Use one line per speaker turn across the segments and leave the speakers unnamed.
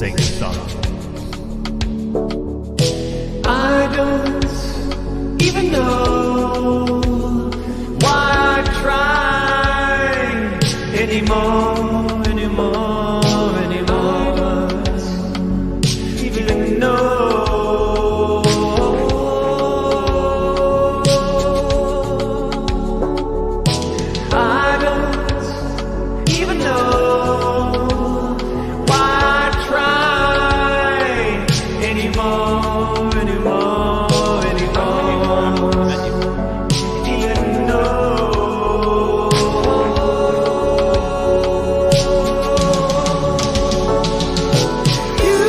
sing the song.
I don't even know why I try anymore. Even know I don't even know why I try anymore. Even know you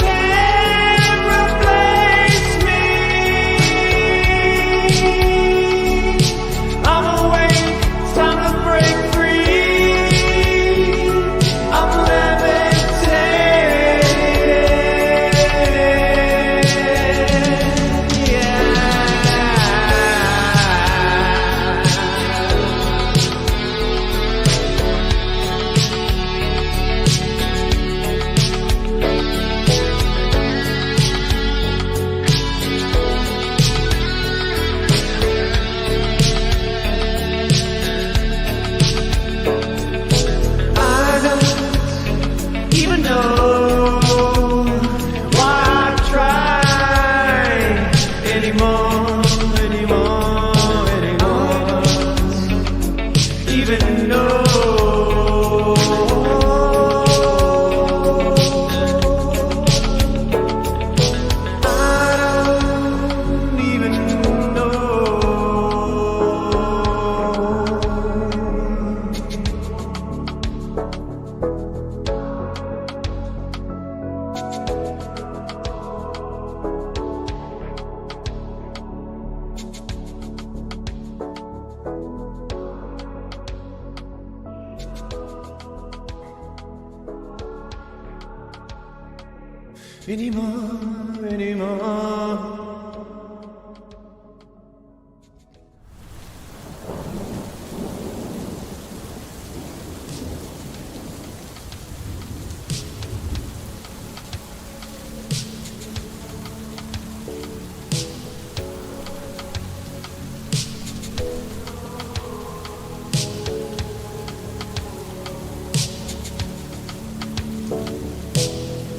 can't replace me. I'm awake, it's time to break free. I'm levitating, I don't even know why I try anymore. Even know I don't even know. Anymore.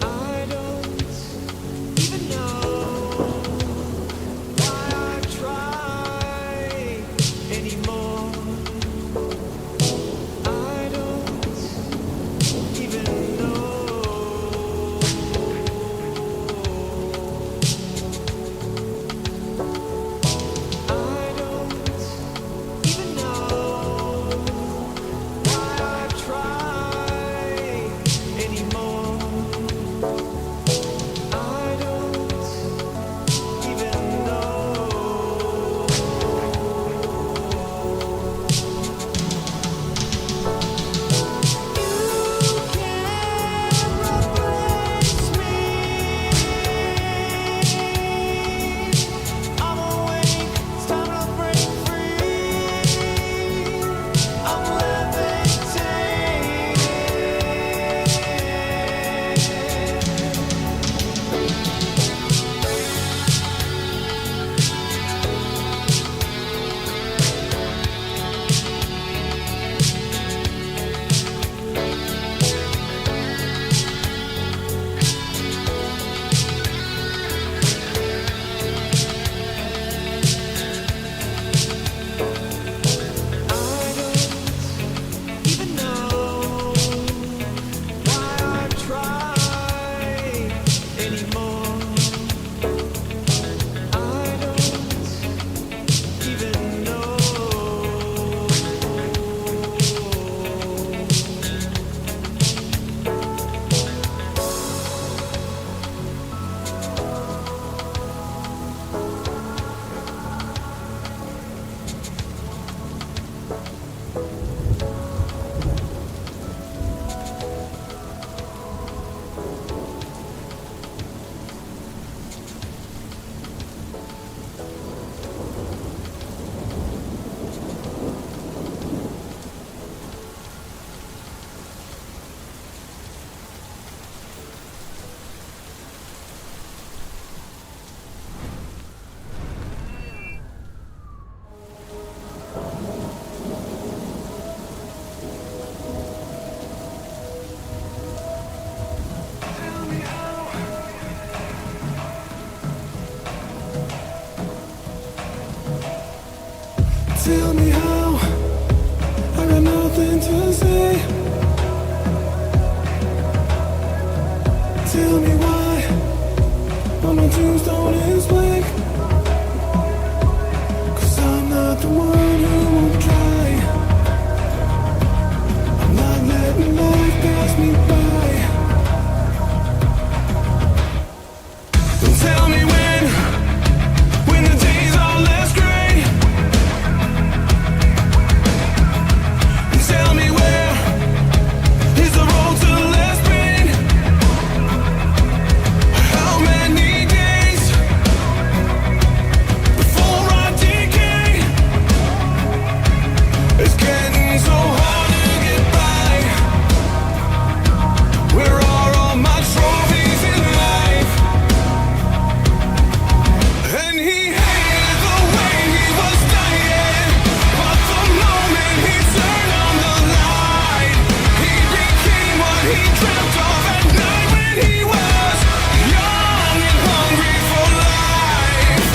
I don't even know tell me why on my tombstone is blank. 'Cause I'm not the one who won't try. I'm not letting life pass me by. Don't tell me when the days are less gray. And tell me where is the road to less pain. How many days before I decay? It's getting so hard to get by. Where are all my trophies in life? And he hated the way he was dying, but the moment he turned on the light, he became what he dreamt of at night when he was young and hungry for life.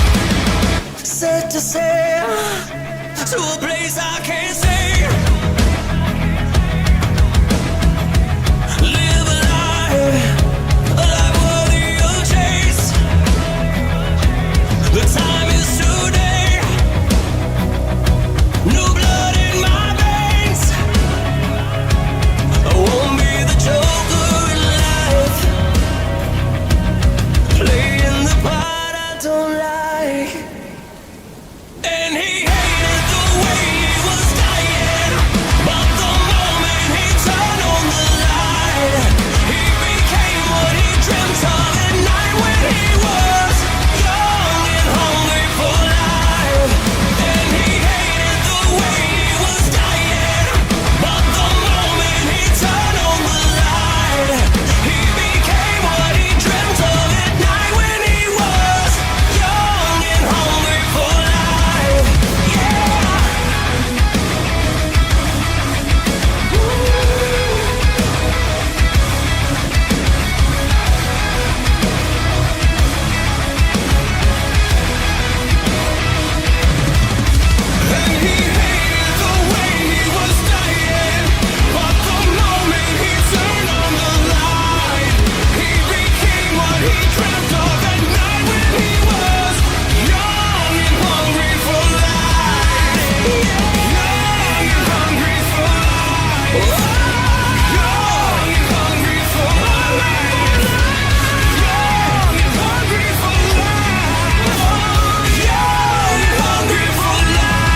Set to sail to a place I can't say. Live a life worthy of chase. The time is today. New blood in my veins. I won't be the joker in life, playing the part I don't like. And he hated the way he was dying, but the moment he turned on the light, he became what he dreamt of at night when he was young and hungry for life. And he hated the way he was dying, but the moment he turned on the light, he became what he dreamt of at night when he was young and hungry for life. Yeah. And he hated the way he was dying, but the moment he turned on the light, he became what he dreamt of at night when he was young and hungry for life. Young and hungry for life. Young and hungry for life. Young and hungry for life. Young and hungry for life.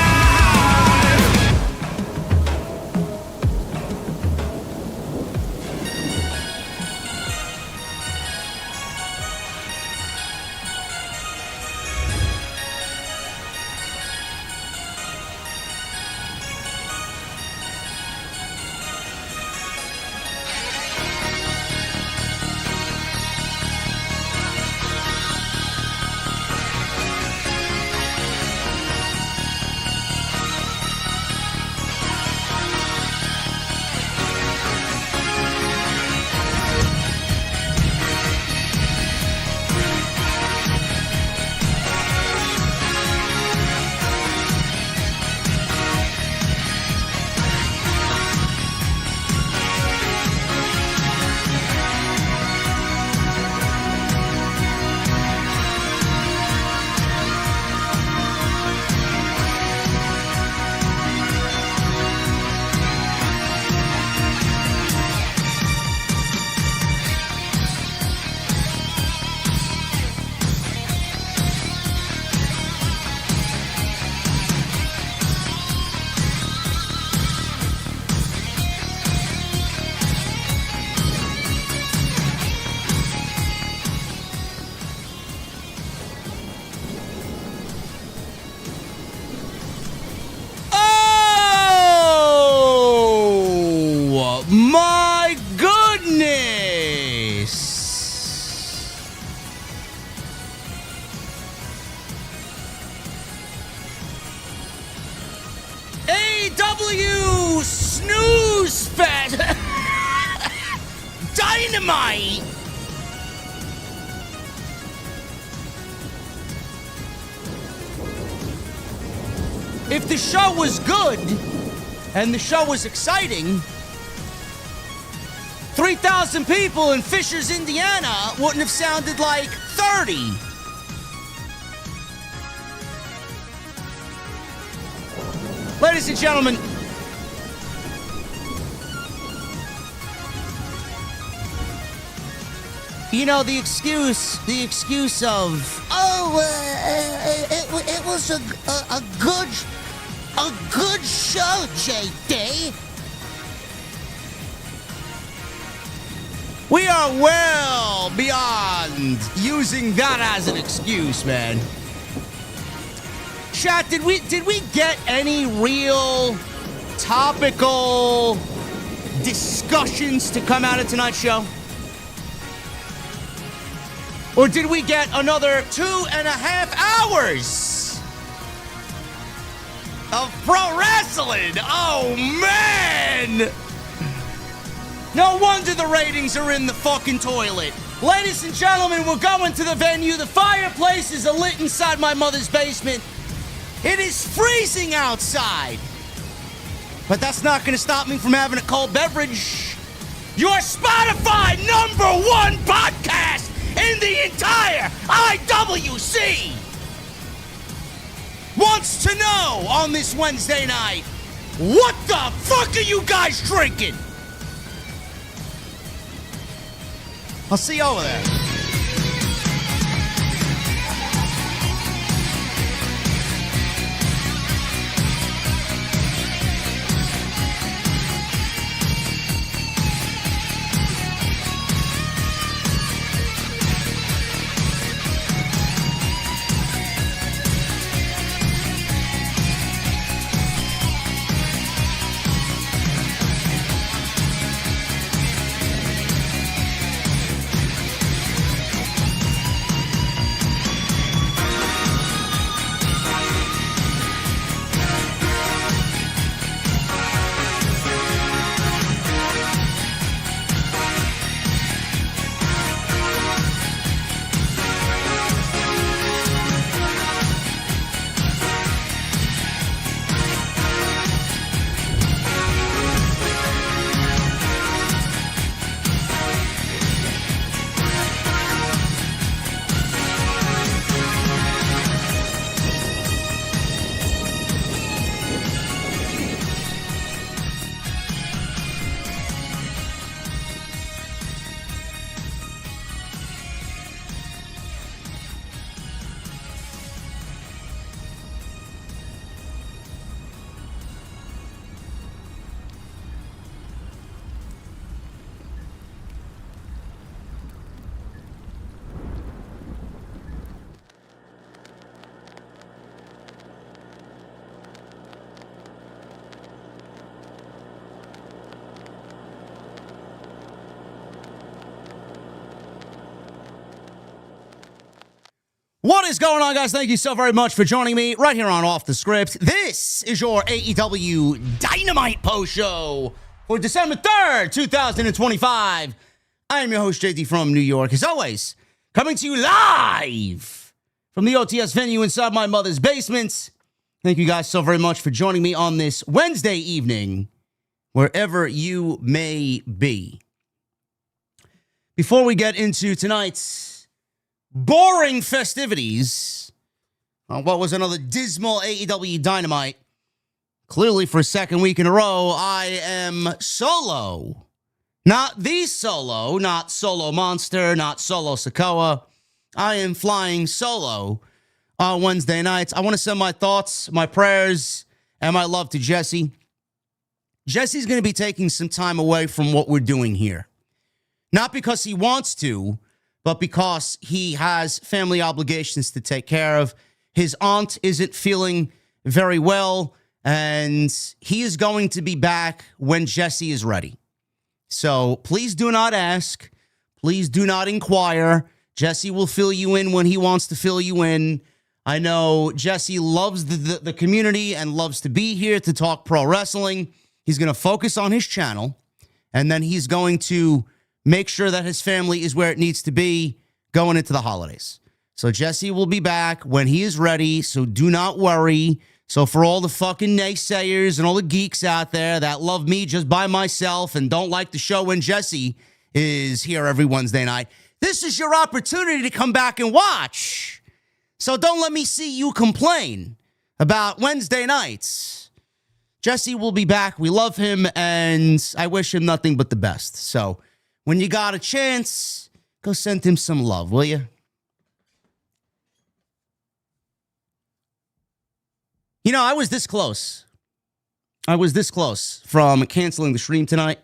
Oh my goodness! AEW Snooze Fest Dynamite! If the show was good and the show was exciting, 3,000 people in Fishers, Indiana wouldn't have sounded like 30. Ladies and gentlemen, you know, the excuse of, it was a good show, JD. We are well beyond using that as an excuse, man. Chat, did we get any real topical discussions to come out of tonight's show? Or did we get another 2.5 hours of pro wrestling? Oh, man! No wonder the ratings are in the fucking toilet. Ladies and gentlemen, we're going to the venue. The fireplaces are lit inside my mother's basement. It is freezing outside. But that's not going to stop me from having a cold beverage. Your Spotify #1 podcast in the entire IWC wants to know on this Wednesday night, what the fuck are you guys drinking? I'll see you over there. What is going on, guys? Thank you so very much for joining me right here on Off the Script. This is your AEW Dynamite post show for December 3rd, 2025. I am your host, JD from New York. As always, coming to you live from the OTS venue inside my mother's basement. Thank you guys so very much for joining me on this Wednesday evening, wherever you may be. Before we get into tonight's boring festivities, what was another dismal AEW Dynamite, clearly for a second week in a row, I am solo. Not the solo, not Solo Monster, not Solo Sikoa. I am flying solo on Wednesday nights. I want to send my thoughts, my prayers, and my love to Jesse. Jesse's going to be taking some time away from what we're doing here. Not because he wants to, but because he has family obligations to take care of. His aunt isn't feeling very well, and he is going to be back when Jesse is ready. So please do not ask. Please do not inquire. Jesse will fill you in when he wants to fill you in. I know Jesse loves the community and loves to be here to talk pro wrestling. He's going to focus on his channel, and then he's going to make sure that his family is where it needs to be going into the holidays. So Jesse will be back when he is ready, so do not worry. So for all the fucking naysayers and all the geeks out there that love me just by myself and don't like the show when Jesse is here every Wednesday night, this is your opportunity to come back and watch. So don't let me see you complain about Wednesday nights. Jesse will be back. We love him, and I wish him nothing but the best. So when you got a chance, go send him some love, will you? You know, I was this close. From canceling the stream tonight.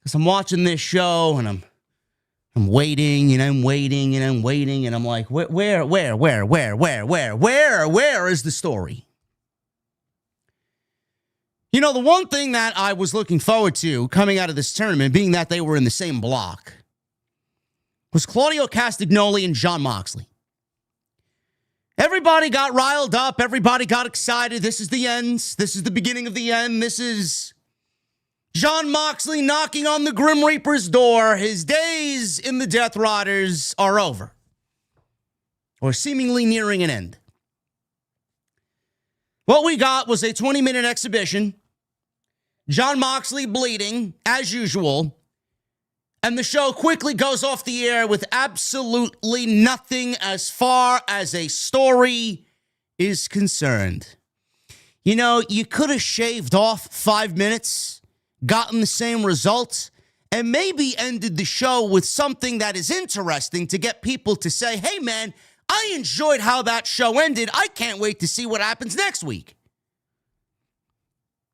Because I'm watching this show and I'm waiting and I'm waiting and I'm waiting and I'm like, where is the story? You know, the one thing that I was looking forward to coming out of this tournament, being that they were in the same block, was Claudio Castagnoli and Jon Moxley. Everybody got riled up. Everybody got excited. This is the end. This is the beginning of the end. This is Jon Moxley knocking on the Grim Reaper's door. His days in the Death Riders are over, or seemingly nearing an end. What we got was a 20-minute exhibition. Jon Moxley bleeding, as usual. And the show quickly goes off the air with absolutely nothing as far as a story is concerned. You know, you could have shaved off 5 minutes, gotten the same result, and maybe ended the show with something that is interesting to get people to say, hey, man, I enjoyed how that show ended. I can't wait to see what happens next week.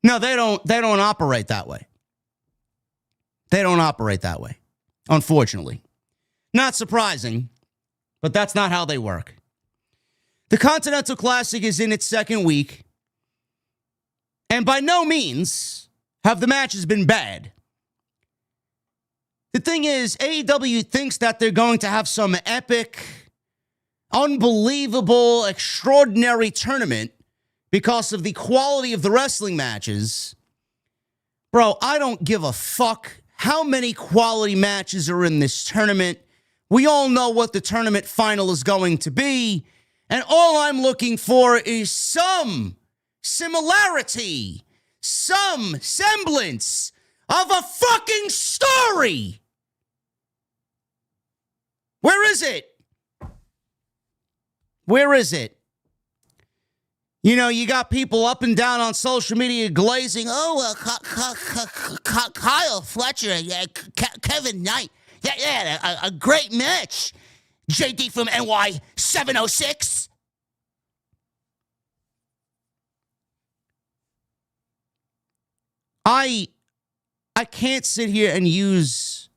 No, they don't operate that way. They don't operate that way, unfortunately. Not surprising, but that's not how they work. The Continental Classic is in its second week, and by no means have the matches been bad. The thing is, AEW thinks that they're going to have some epic, unbelievable, extraordinary tournament because of the quality of the wrestling matches. Bro, I don't give a fuck how many quality matches are in this tournament. We all know what the tournament final is going to be, and all I'm looking for is some similarity, some semblance of a fucking story. Where is it? Where is it? You know, you got people up and down on social media glazing. Oh, Kyle Fletcher, Kevin Knight. Yeah, a great match. JD from NY 706. I can't sit here and use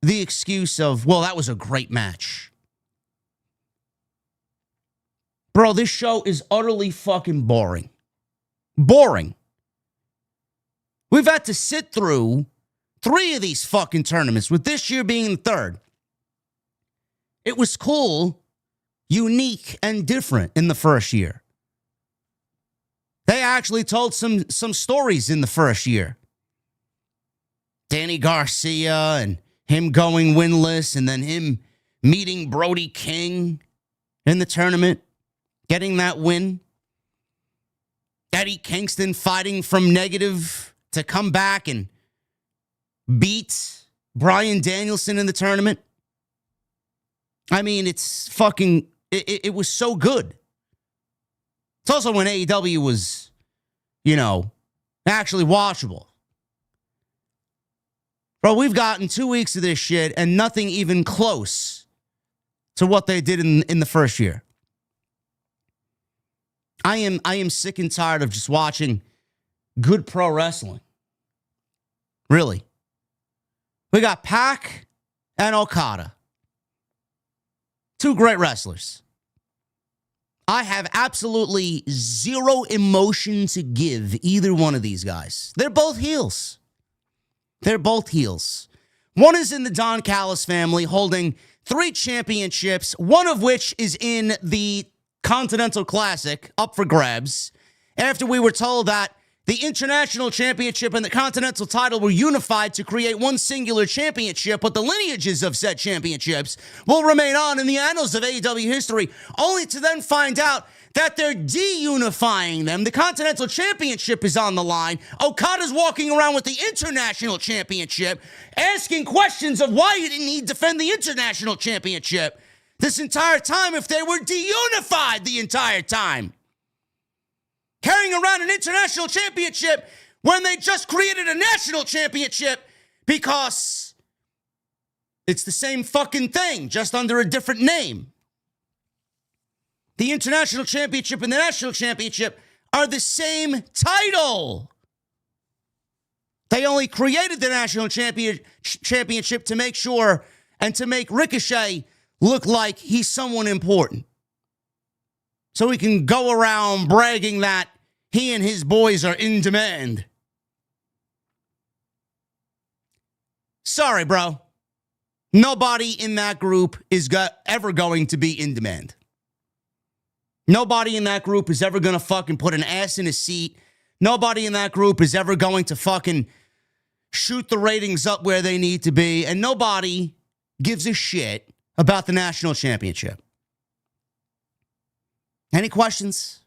the excuse of, well, that was a great match. Bro, this show is utterly fucking boring. Boring. We've had to sit through 3 of these fucking tournaments, with this year being the 3rd. It was cool, unique, and different in the first year. They actually told some stories in the first year. Danny Garcia and him going winless, and then him meeting Brody King in the tournament, getting that win. Eddie Kingston fighting from negative to come back and beat Bryan Danielson in the tournament. I mean, it's fucking, it was so good. It's also when AEW was, you know, actually watchable. Bro, we've gotten 2 weeks of this shit and nothing even close to what they did in the first year. I am sick and tired of just watching good pro wrestling. Really. We got Pac and Okada. 2 great wrestlers. I have absolutely zero emotion to give either one of these guys. They're both heels. They're both heels. One is in the Don Callis family, holding 3 championships, one of which is in the Continental Classic, up for grabs, after we were told that the International Championship and the Continental title were unified to create one singular championship, but the lineages of said championships will remain on in the annals of AEW history, only to then find out that they're de-unifying them. The Continental Championship is on the line. Okada's walking around with the International Championship, asking questions of why didn't he defend the International Championship this entire time if they were de-unified the entire time. Carrying around an International Championship when they just created a National Championship because it's the same fucking thing, just under a different name. The International Championship and the National Championship are the same title. They only created the National Championship to make sure and to make Ricochet look like he's someone important. So he can go around bragging that he and his boys are in demand. Sorry, bro. Nobody in that group is ever going to be in demand. Nobody in that group is ever going to fucking put an ass in a seat. Nobody in that group is ever going to fucking shoot the ratings up where they need to be. And nobody gives a shit about the National Championship. Any questions?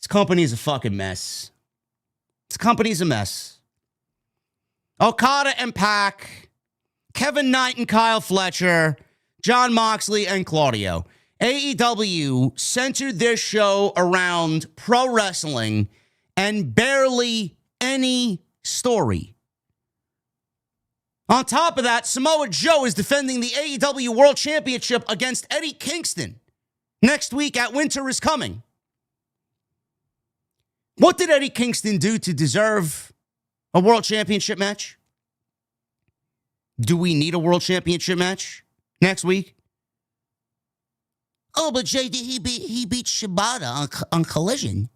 This company is a fucking mess. This company's a mess. Okada and Pac, Kevin Knight and Kyle Fletcher, Jon Moxley and Claudio. AEW centered their show around pro wrestling and barely any story. On top of that, Samoa Joe is defending the AEW World Championship against Eddie Kingston next week at Winter is Coming. What did Eddie Kingston do to deserve a World Championship match? Do we need a World Championship match next week? Oh, but JD, he beat Shibata on Collision.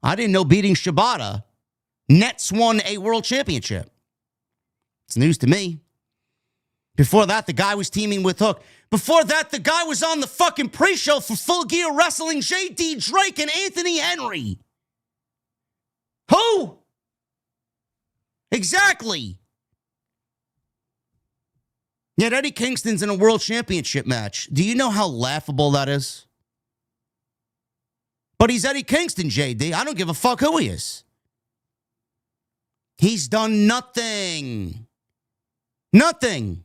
I didn't know beating Shibata nets won a World Championship. It's news to me. Before that, the guy was teaming with Hook. Before that, the guy was on the fucking pre-show for Full Gear Wrestling, JD Drake and Anthony Henry. Who? Exactly. Yet Eddie Kingston's in a World Championship match. Do you know how laughable that is? But he's Eddie Kingston, JD. I don't give a fuck who he is. He's done nothing. Nothing.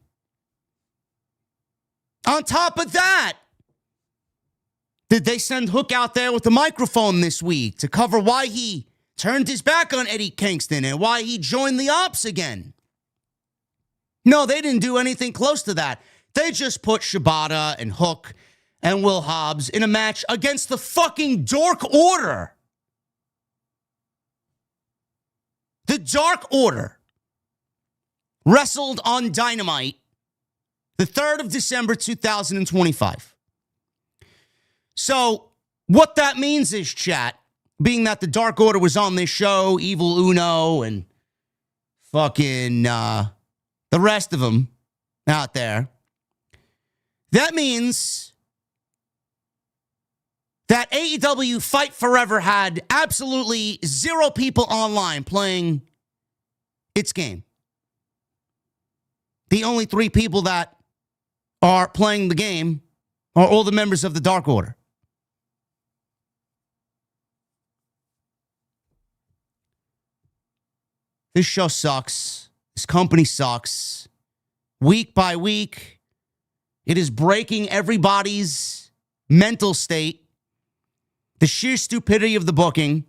On top of that, did they send Hook out there with the microphone this week to cover why he turned his back on Eddie Kingston and why he joined the Ops again? No, they didn't do anything close to that. They just put Shibata and Hook and Will Hobbs in a match against the fucking Dark Order. The Dark Order wrestled on Dynamite the 3rd of December, 2025. So what that means is, chat, being that the Dark Order was on this show, Evil Uno and fucking the rest of them out there, that means that AEW Fight Forever had absolutely 0 people online playing its game. The only 3 people that are playing the game are all the members of the Dark Order. This show sucks. This company sucks. Week by week, it is breaking everybody's mental state. The sheer stupidity of the booking,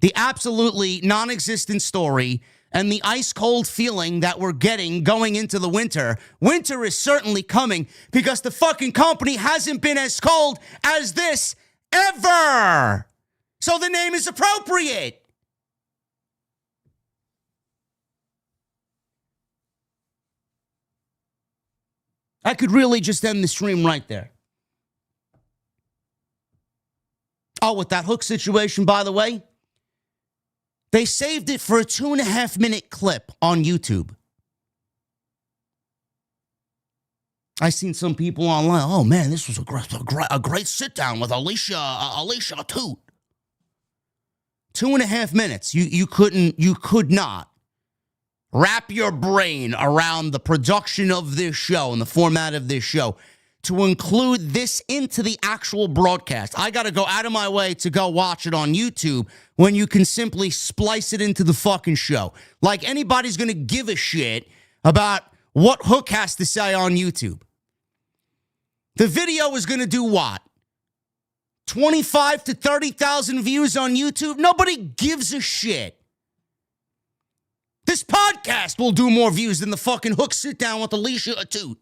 the absolutely non-existent story, and the ice-cold feeling that we're getting going into the winter. Winter is certainly coming because the fucking company hasn't been as cold as this ever. So the name is appropriate. I could really just end the stream right there. Oh, with that Hook situation, by the way, they saved it for a 2.5-minute clip on YouTube. I seen some people online. Oh man, this was a great sit down with Alicia Toot. 2.5 minutes. You could not wrap your brain around the production of this show and the format of this show to include this into the actual broadcast. I got to go out of my way to go watch it on YouTube when you can simply splice it into the fucking show. Like anybody's going to give a shit about what Hook has to say on YouTube. The video is going to do what? 25 to 30,000 views on YouTube? Nobody gives a shit. This podcast will do more views than the fucking Hook sit down with Alicia Atoot.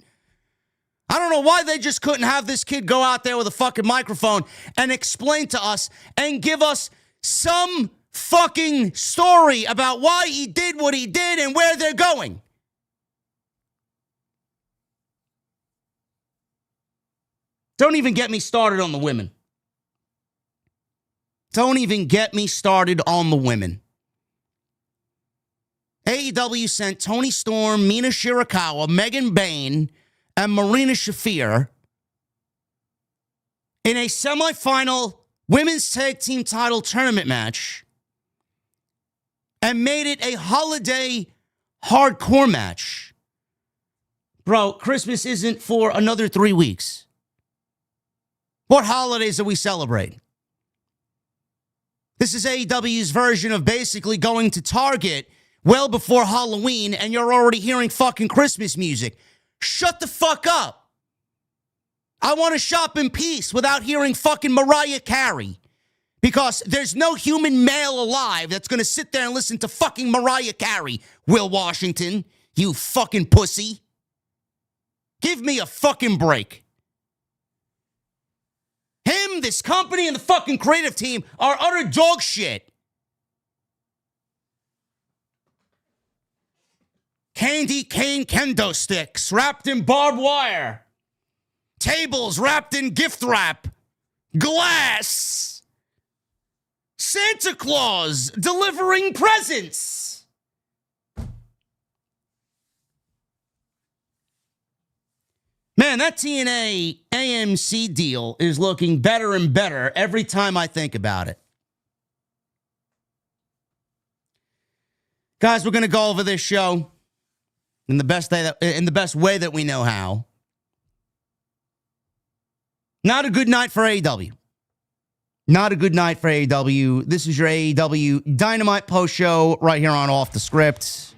I don't know why they just couldn't have this kid go out there with a fucking microphone and explain to us and give us some fucking story about why he did what he did and where they're going. Don't even get me started on the women. Don't even get me started on the women. AEW sent Toni Storm, Mina Shirakawa, Megan Bayne, and Marina Shafir in a semifinal women's tag team title tournament match and made it a holiday hardcore match. Bro, Christmas isn't for another 3 weeks. What holidays are we celebrating? This is AEW's version of basically going to Target well before Halloween and you're already hearing fucking Christmas music. Shut the fuck up. I want to shop in peace without hearing fucking Mariah Carey. Because there's no human male alive that's going to sit there and listen to fucking Mariah Carey, Will Washington, you fucking pussy. Give me a fucking break. Him, this company, and the fucking creative team are utter dog shit. Candy cane kendo sticks wrapped in barbed wire. Tables wrapped in gift wrap. Glass. Santa Claus delivering presents. Man, that TNA AMC deal is looking better and better every time I think about it. Guys, we're going to go over this show in the best way that we know how. Not a good night for AEW. Not a good night for AEW. This is your AEW Dynamite post show right here on Off the Script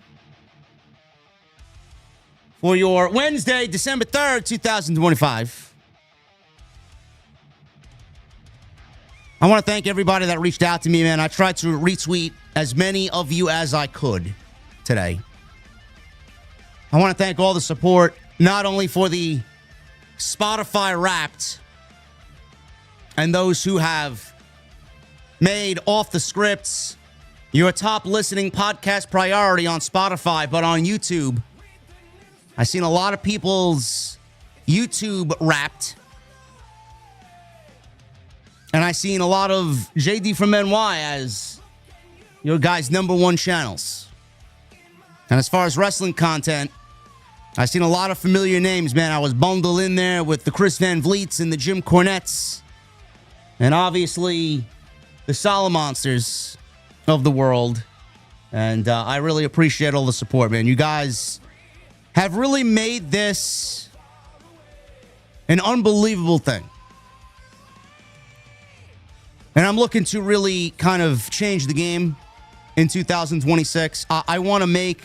for your Wednesday, December 3rd, 2025. I want to thank everybody that reached out to me, man. I tried to retweet as many of you as I could today. I want to thank all the support, not only for the Spotify Wrapped and those who have made Off the Scripts your top listening podcast priority on Spotify, but on YouTube. I've seen a lot of people's YouTube Wrapped. And I've seen a lot of JD from NY as your guys' #1 channels. And as far as wrestling content, I've seen a lot of familiar names, man. I was bundled in there with the Chris Van Vliets and the Jim Cornettes. And obviously, the Solomonsters of the world. And I really appreciate all the support, man. You guys have really made this an unbelievable thing. And I'm looking to really kind of change the game in 2026. I want to make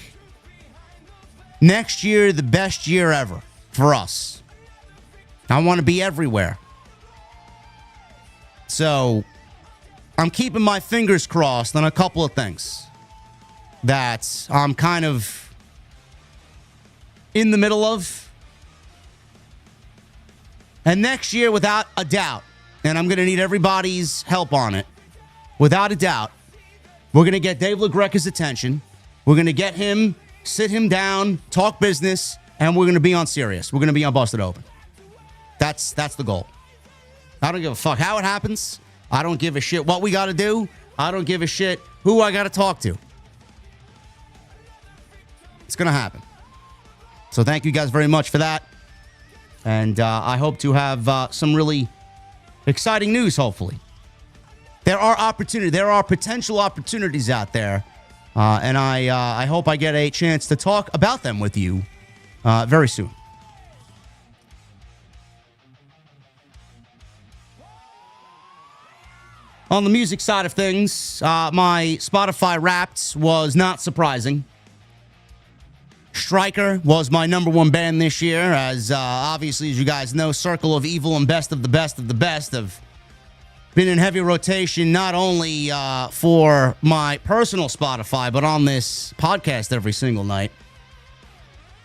next year the best year ever for us. I want to be everywhere. So I'm keeping my fingers crossed on a couple of things that I'm kind of in the middle of. And next year, without a doubt, and I'm going to need everybody's help on it, without a doubt, we're going to get Dave LaGreca's attention. We're going to get him, sit him down, talk business, and we're going to be on Sirius. We're going to be on Busted Open. That's the goal. I don't give a fuck how it happens. I don't give a shit what we got to do. I don't give a shit who I got to talk to. It's going to happen. So thank you guys very much for that. And I hope to have some really exciting news, hopefully, There are opportunities. There are potential opportunities out there. And I hope I get a chance to talk about them with you very soon. On the music side of things, my Spotify Wrapped was not surprising. Stryker was my number one band this year, as obviously, as you guys know, Circle of Evil and Best of the Best of the Best have been in heavy rotation, not only for my personal Spotify, but on this podcast every single night.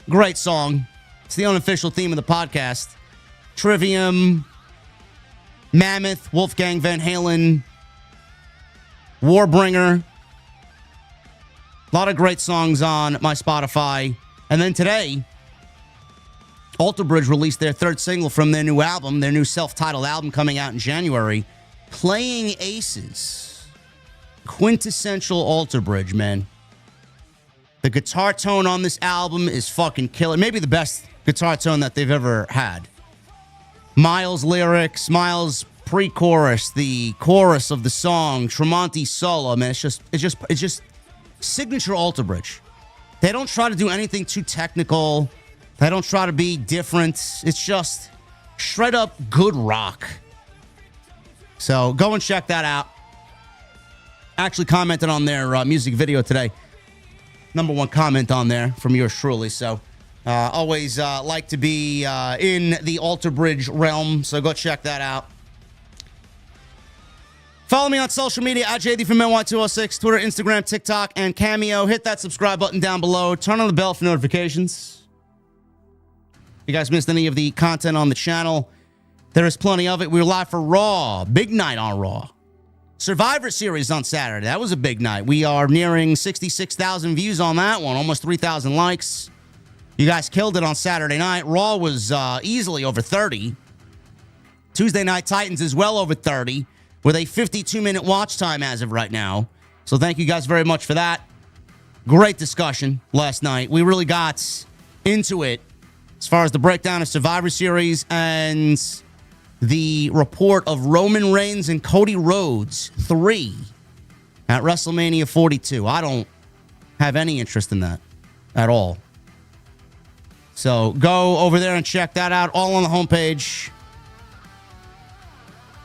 Great song. It's the unofficial theme of the podcast. Trivium, Mammoth, Wolfgang Van Halen, Warbringer. A lot of great songs on my Spotify. And then today, Alter Bridge released their third single from their new album, their new self-titled album coming out in January, Playing Aces. Quintessential Alter Bridge, man. The guitar tone on this album is fucking killer. Maybe the best guitar tone that they've ever had. Miles' lyrics, Miles' pre-chorus, the chorus of the song, Tremonti solo, man, it's just signature Alter Bridge. They don't try to do anything too technical. They don't try to be different. It's just straight up good rock. So go and check that out. Actually commented on their music video today. Number one comment on there from yours truly. So always like to be in the Alter Bridge realm. So go check that out. Follow me on social media at JDfromNY206, Twitter, Instagram, TikTok, and Cameo. Hit that subscribe button down below. Turn on the bell for notifications. If you guys missed any of the content on the channel, there is plenty of it. We were live for Raw. Big night on Raw. Survivor Series on Saturday. That was a big night. We are nearing 66,000 views on that one. Almost 3,000 likes. You guys killed it on Saturday night. Raw was easily over 30. Tuesday Night Titans is well over 30. With a 52-minute watch time as of right now. So thank you guys very much for that. Great discussion last night. We really got into it as far as the breakdown of Survivor Series and the report of Roman Reigns and Cody Rhodes 3 at WrestleMania 42. I don't have any interest in that at all. So go over there and check that out. All on the homepage.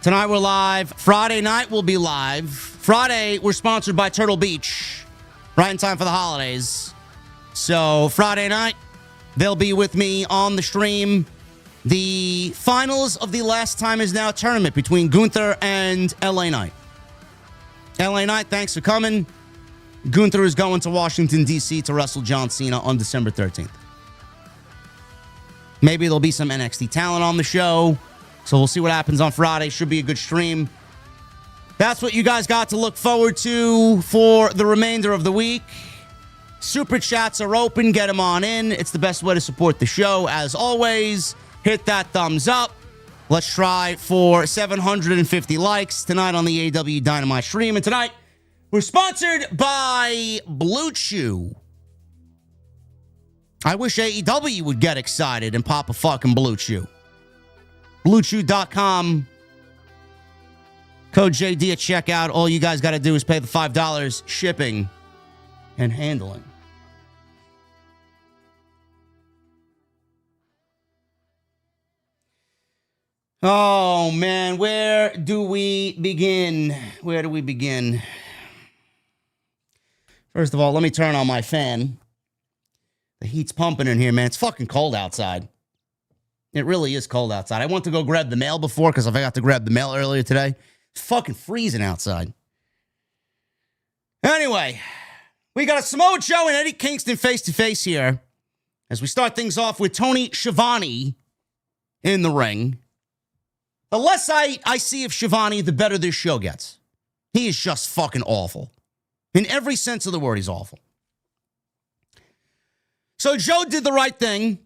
Tonight we're live. Friday night we'll be live. Friday we're sponsored by Turtle Beach. Right in time for the holidays. So Friday night they'll be with me on the stream. The finals of the Last Time Is Now tournament between Gunther and LA Knight. LA Knight, thanks for coming. Gunther is going to Washington, D.C. to wrestle John Cena on December 13th. Maybe there'll be some NXT talent on the show. So we'll see what happens on Friday. Should be a good stream. That's what you guys got to look forward to for the remainder of the week. Super chats are open. Get them on in. It's the best way to support the show. As always, hit that thumbs up. Let's try for 750 likes tonight on the AEW Dynamite stream. And tonight, we're sponsored by Blue Chew. I wish AEW would get excited and pop a fucking Blue Chew. BlueChew.com. Code JD at checkout. All you guys got to do is pay the $5 shipping and handling. Oh, man. Where do we begin? Where do we begin? First of all, let me turn on my fan. The heat's pumping in here, man. It's fucking cold outside. It really is cold outside. I went to go grab the mail before because I forgot to grab the mail earlier today. It's fucking freezing outside. Anyway, we got a Samoa Joe and Eddie Kingston face-to-face here as we start things off with Tony Schiavone in the ring. The less I see of Schiavone, the better this show gets. He is just fucking awful. In every sense of the word, he's awful. So Joe did the right thing.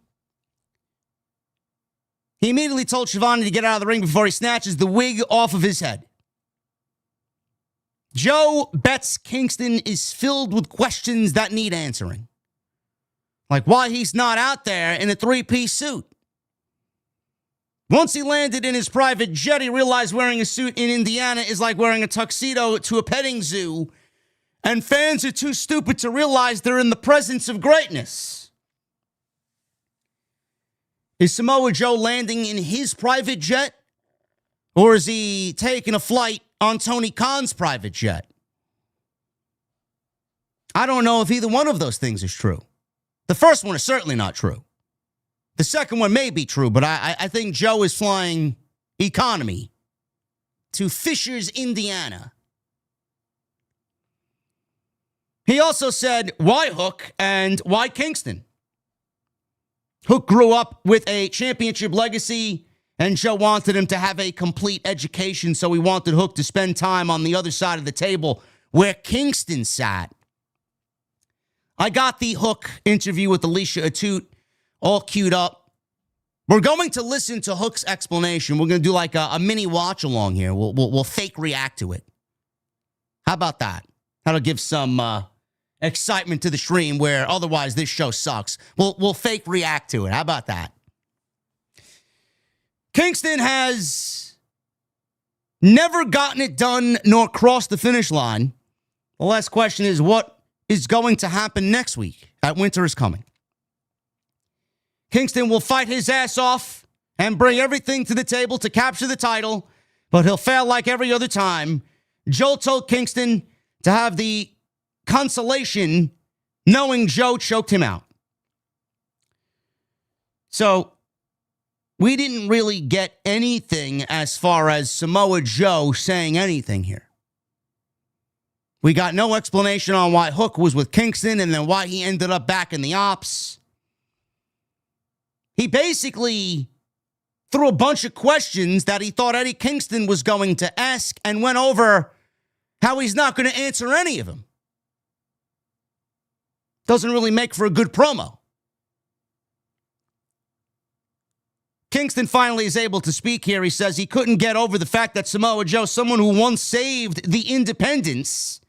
He immediately told Schiavone to get out of the ring before he snatches the wig off of his head. Joe bets Kingston is filled with questions that need answering. Like why he's not out there in a three-piece suit. Once he landed in his private jet, he realized wearing a suit in Indiana is like wearing a tuxedo to a petting zoo, and fans are too stupid to realize they're in the presence of greatness. Is Samoa Joe landing in his private jet, or is he taking a flight on Tony Khan's private jet? I don't know if either one of those things is true. The first one is certainly not true. The second one may be true, but I think Joe is flying economy to Fishers, Indiana. He also said, why Hook and why Kingston? Hook grew up with a championship legacy, and Joe wanted him to have a complete education, so he wanted Hook to spend time on the other side of the table where Kingston sat. I got the Hook interview with Alicia Atut all queued up. We're going to listen to Hook's explanation. We're going to do like a mini watch along here. We'll fake react to it. How about that? That'll give some excitement to the stream where otherwise this show sucks. We'll fake react to it. How about that? Kingston has never gotten it done nor crossed the finish line. The last question is, what is going to happen next week at Winter is Coming? Kingston will fight his ass off and bring everything to the table to capture the title, but he'll fail like every other time. Joe told Kingston to have the consolation knowing Joe choked him out. So we didn't really get anything as far as Samoa Joe saying anything here. We got no explanation on why Hook was with Kingston and then why he ended up back in the ops. He basically threw a bunch of questions that he thought Eddie Kingston was going to ask and went over how he's not going to answer any of them. Doesn't really make for a good promo. Kingston finally is able to speak here. He says he couldn't get over the fact that Samoa Joe, someone who once saved the independents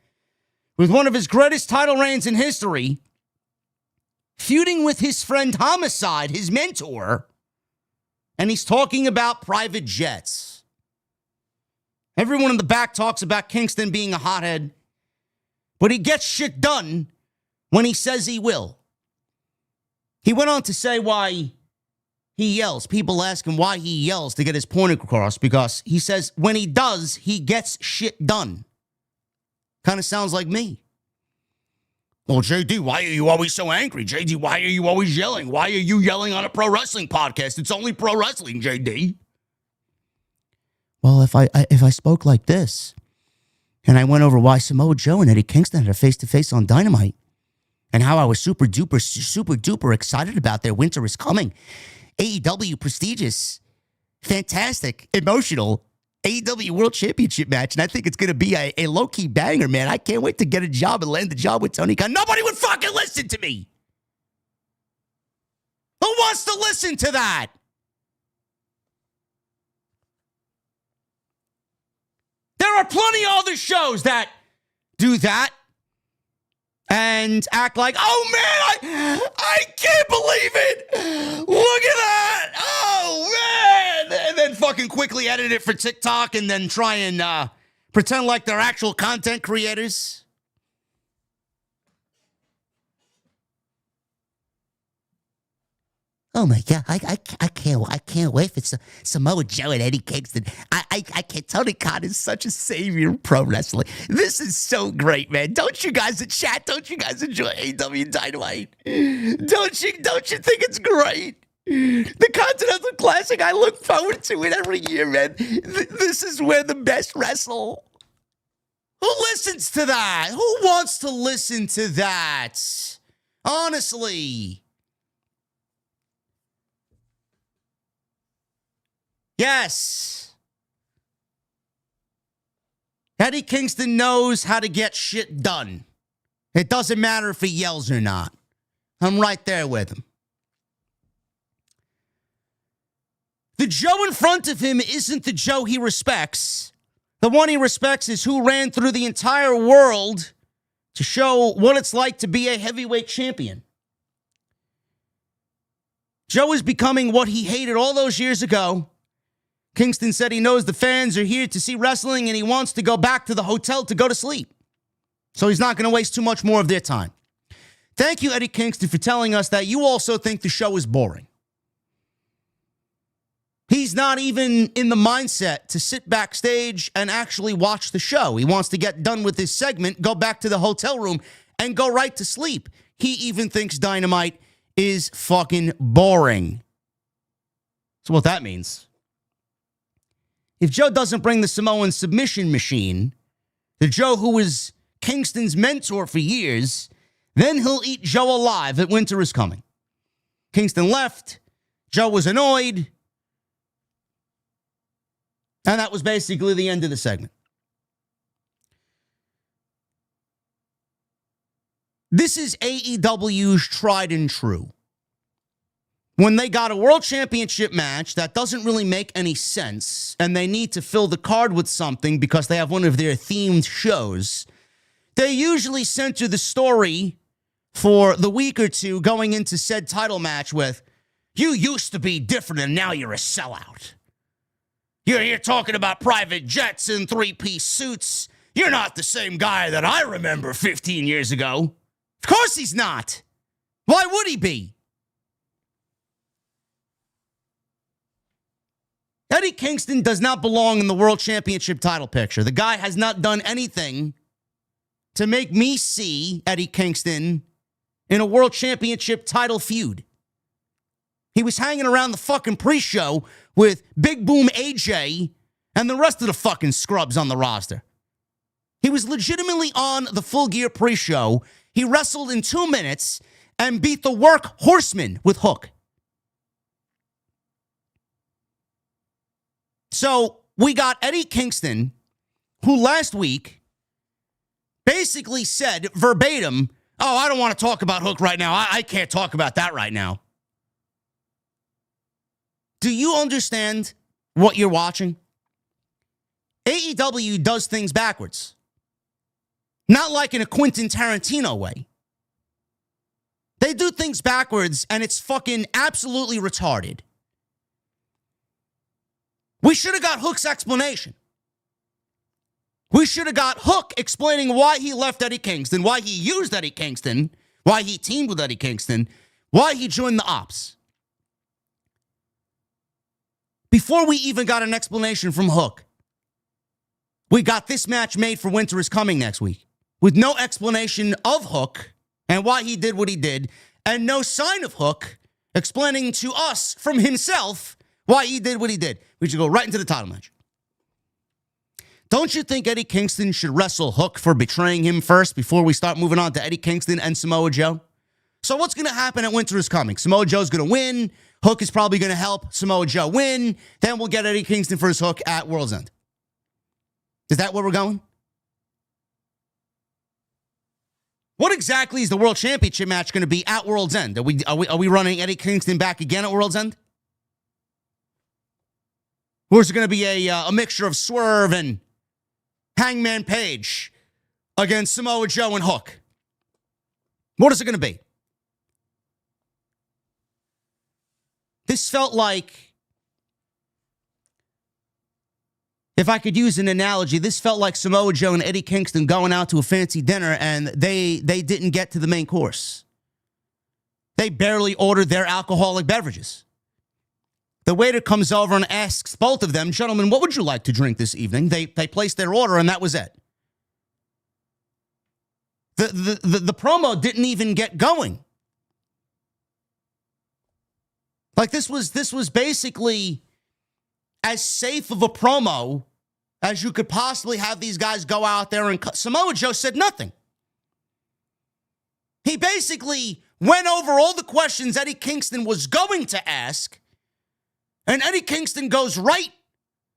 with one of his greatest title reigns in history, feuding with his friend Homicide, his mentor, and he's talking about private jets. Everyone in the back talks about Kingston being a hothead, but he gets shit done when he says he will. He went on to say why he yells. People ask him why he yells to get his point across, because he says when he does, he gets shit done. Kind of sounds like me. Well, JD, why are you always so angry? JD, why are you always yelling? Why are you yelling on a pro wrestling podcast? It's only pro wrestling, JD. Well, if I spoke like this, and I went over why Samoa Joe and Eddie Kingston had a face-to-face on Dynamite, and how I was super duper excited about their Winter is Coming, AEW prestigious, fantastic, emotional AEW World Championship match, and I think it's going to be a low-key banger, man. I can't wait to get a job and land the job with Tony Khan. Nobody would fucking listen to me. Who wants to listen to that? There are plenty of other shows that do that and act like, oh, man, I can't believe it. Look at that. Oh, man. And then fucking quickly edit it for TikTok and then try and pretend like they're actual content creators. Oh my God, I can't wait for Samoa Joe and Eddie Kingston. I can't. Tony Khan is such a savior of pro wrestling. This is so great, man. Don't you guys in chat? Don't you guys enjoy AEW Dynamite? Don't you think it's great? The Continental Classic, I look forward to it every year, man. This is where the best wrestle. Who listens to that? Who wants to listen to that? Honestly. Yes. Eddie Kingston knows how to get shit done. It doesn't matter if he yells or not. I'm right there with him. The Joe in front of him isn't the Joe he respects. The one he respects is who ran through the entire world to show what it's like to be a heavyweight champion. Joe is becoming what he hated all those years ago. Kingston said he knows the fans are here to see wrestling and he wants to go back to the hotel to go to sleep. So he's not going to waste too much more of their time. Thank you, Eddie Kingston, for telling us that you also think the show is boring. He's not even in the mindset to sit backstage and actually watch the show. He wants to get done with this segment, go back to the hotel room, and go right to sleep. He even thinks Dynamite is fucking boring. So what that means. If Joe doesn't bring the Samoan submission machine, the Joe who was Kingston's mentor for years, then he'll eat Joe alive at Winter is Coming. Kingston left. Joe was annoyed. And that was basically the end of the segment. This is AEW's tried and true. When they got a world championship match that doesn't really make any sense, and they need to fill the card with something because they have one of their themed shows, they usually center the story for the week or two going into said title match with, you used to be different and now you're a sellout. You're here talking about private jets and three-piece suits. You're not the same guy that I remember 15 years ago. Of course he's not. Why would he be? Eddie Kingston does not belong in the World Championship title picture. The guy has not done anything to make me see Eddie Kingston in a World Championship title feud. He was hanging around the fucking pre-show with Big Boom AJ and the rest of the fucking scrubs on the roster. He was legitimately on the Full Gear pre-show. He wrestled in 2 minutes and beat the Work Horseman with Hook. So we got Eddie Kingston, who last week basically said verbatim, oh, I don't want to talk about Hook right now. I can't talk about that right now. Do you understand what you're watching? AEW does things backwards. Not like in a Quentin Tarantino way. They do things backwards, and it's fucking absolutely retarded. We should have got Hook's explanation. We should have got Hook explaining why he left Eddie Kingston, why he used Eddie Kingston, why he teamed with Eddie Kingston, why he joined the Ops. Before we even got an explanation from Hook, we got this match made for Winter is Coming next week with no explanation of Hook and why he did what he did, and no sign of Hook explaining to us from himself why he did what he did. We should go right into the title match. Don't you think Eddie Kingston should wrestle Hook for betraying him first before we start moving on to Eddie Kingston and Samoa Joe? So what's going to happen at Winter is Coming? Samoa Joe's going to win. Hook is probably going to help Samoa Joe win. Then we'll get Eddie Kingston for his Hook at World's End. Is that where we're going? What exactly is the World Championship match going to be at World's End? Are we running Eddie Kingston back again at World's End? Or is it going to be a mixture of Swerve and Hangman Page against Samoa Joe and Hook? What is it going to be? This felt like, if I could use an analogy, this felt like Samoa Joe and Eddie Kingston going out to a fancy dinner and they didn't get to the main course. They barely ordered their alcoholic beverages. The waiter comes over and asks both of them, gentlemen, what would you like to drink this evening? They placed their order and that was it. The promo didn't even get going. Like this was basically as safe of a promo as you could possibly have these guys go out there and cut. Samoa Joe said nothing. He basically went over all the questions Eddie Kingston was going to ask, and Eddie Kingston goes right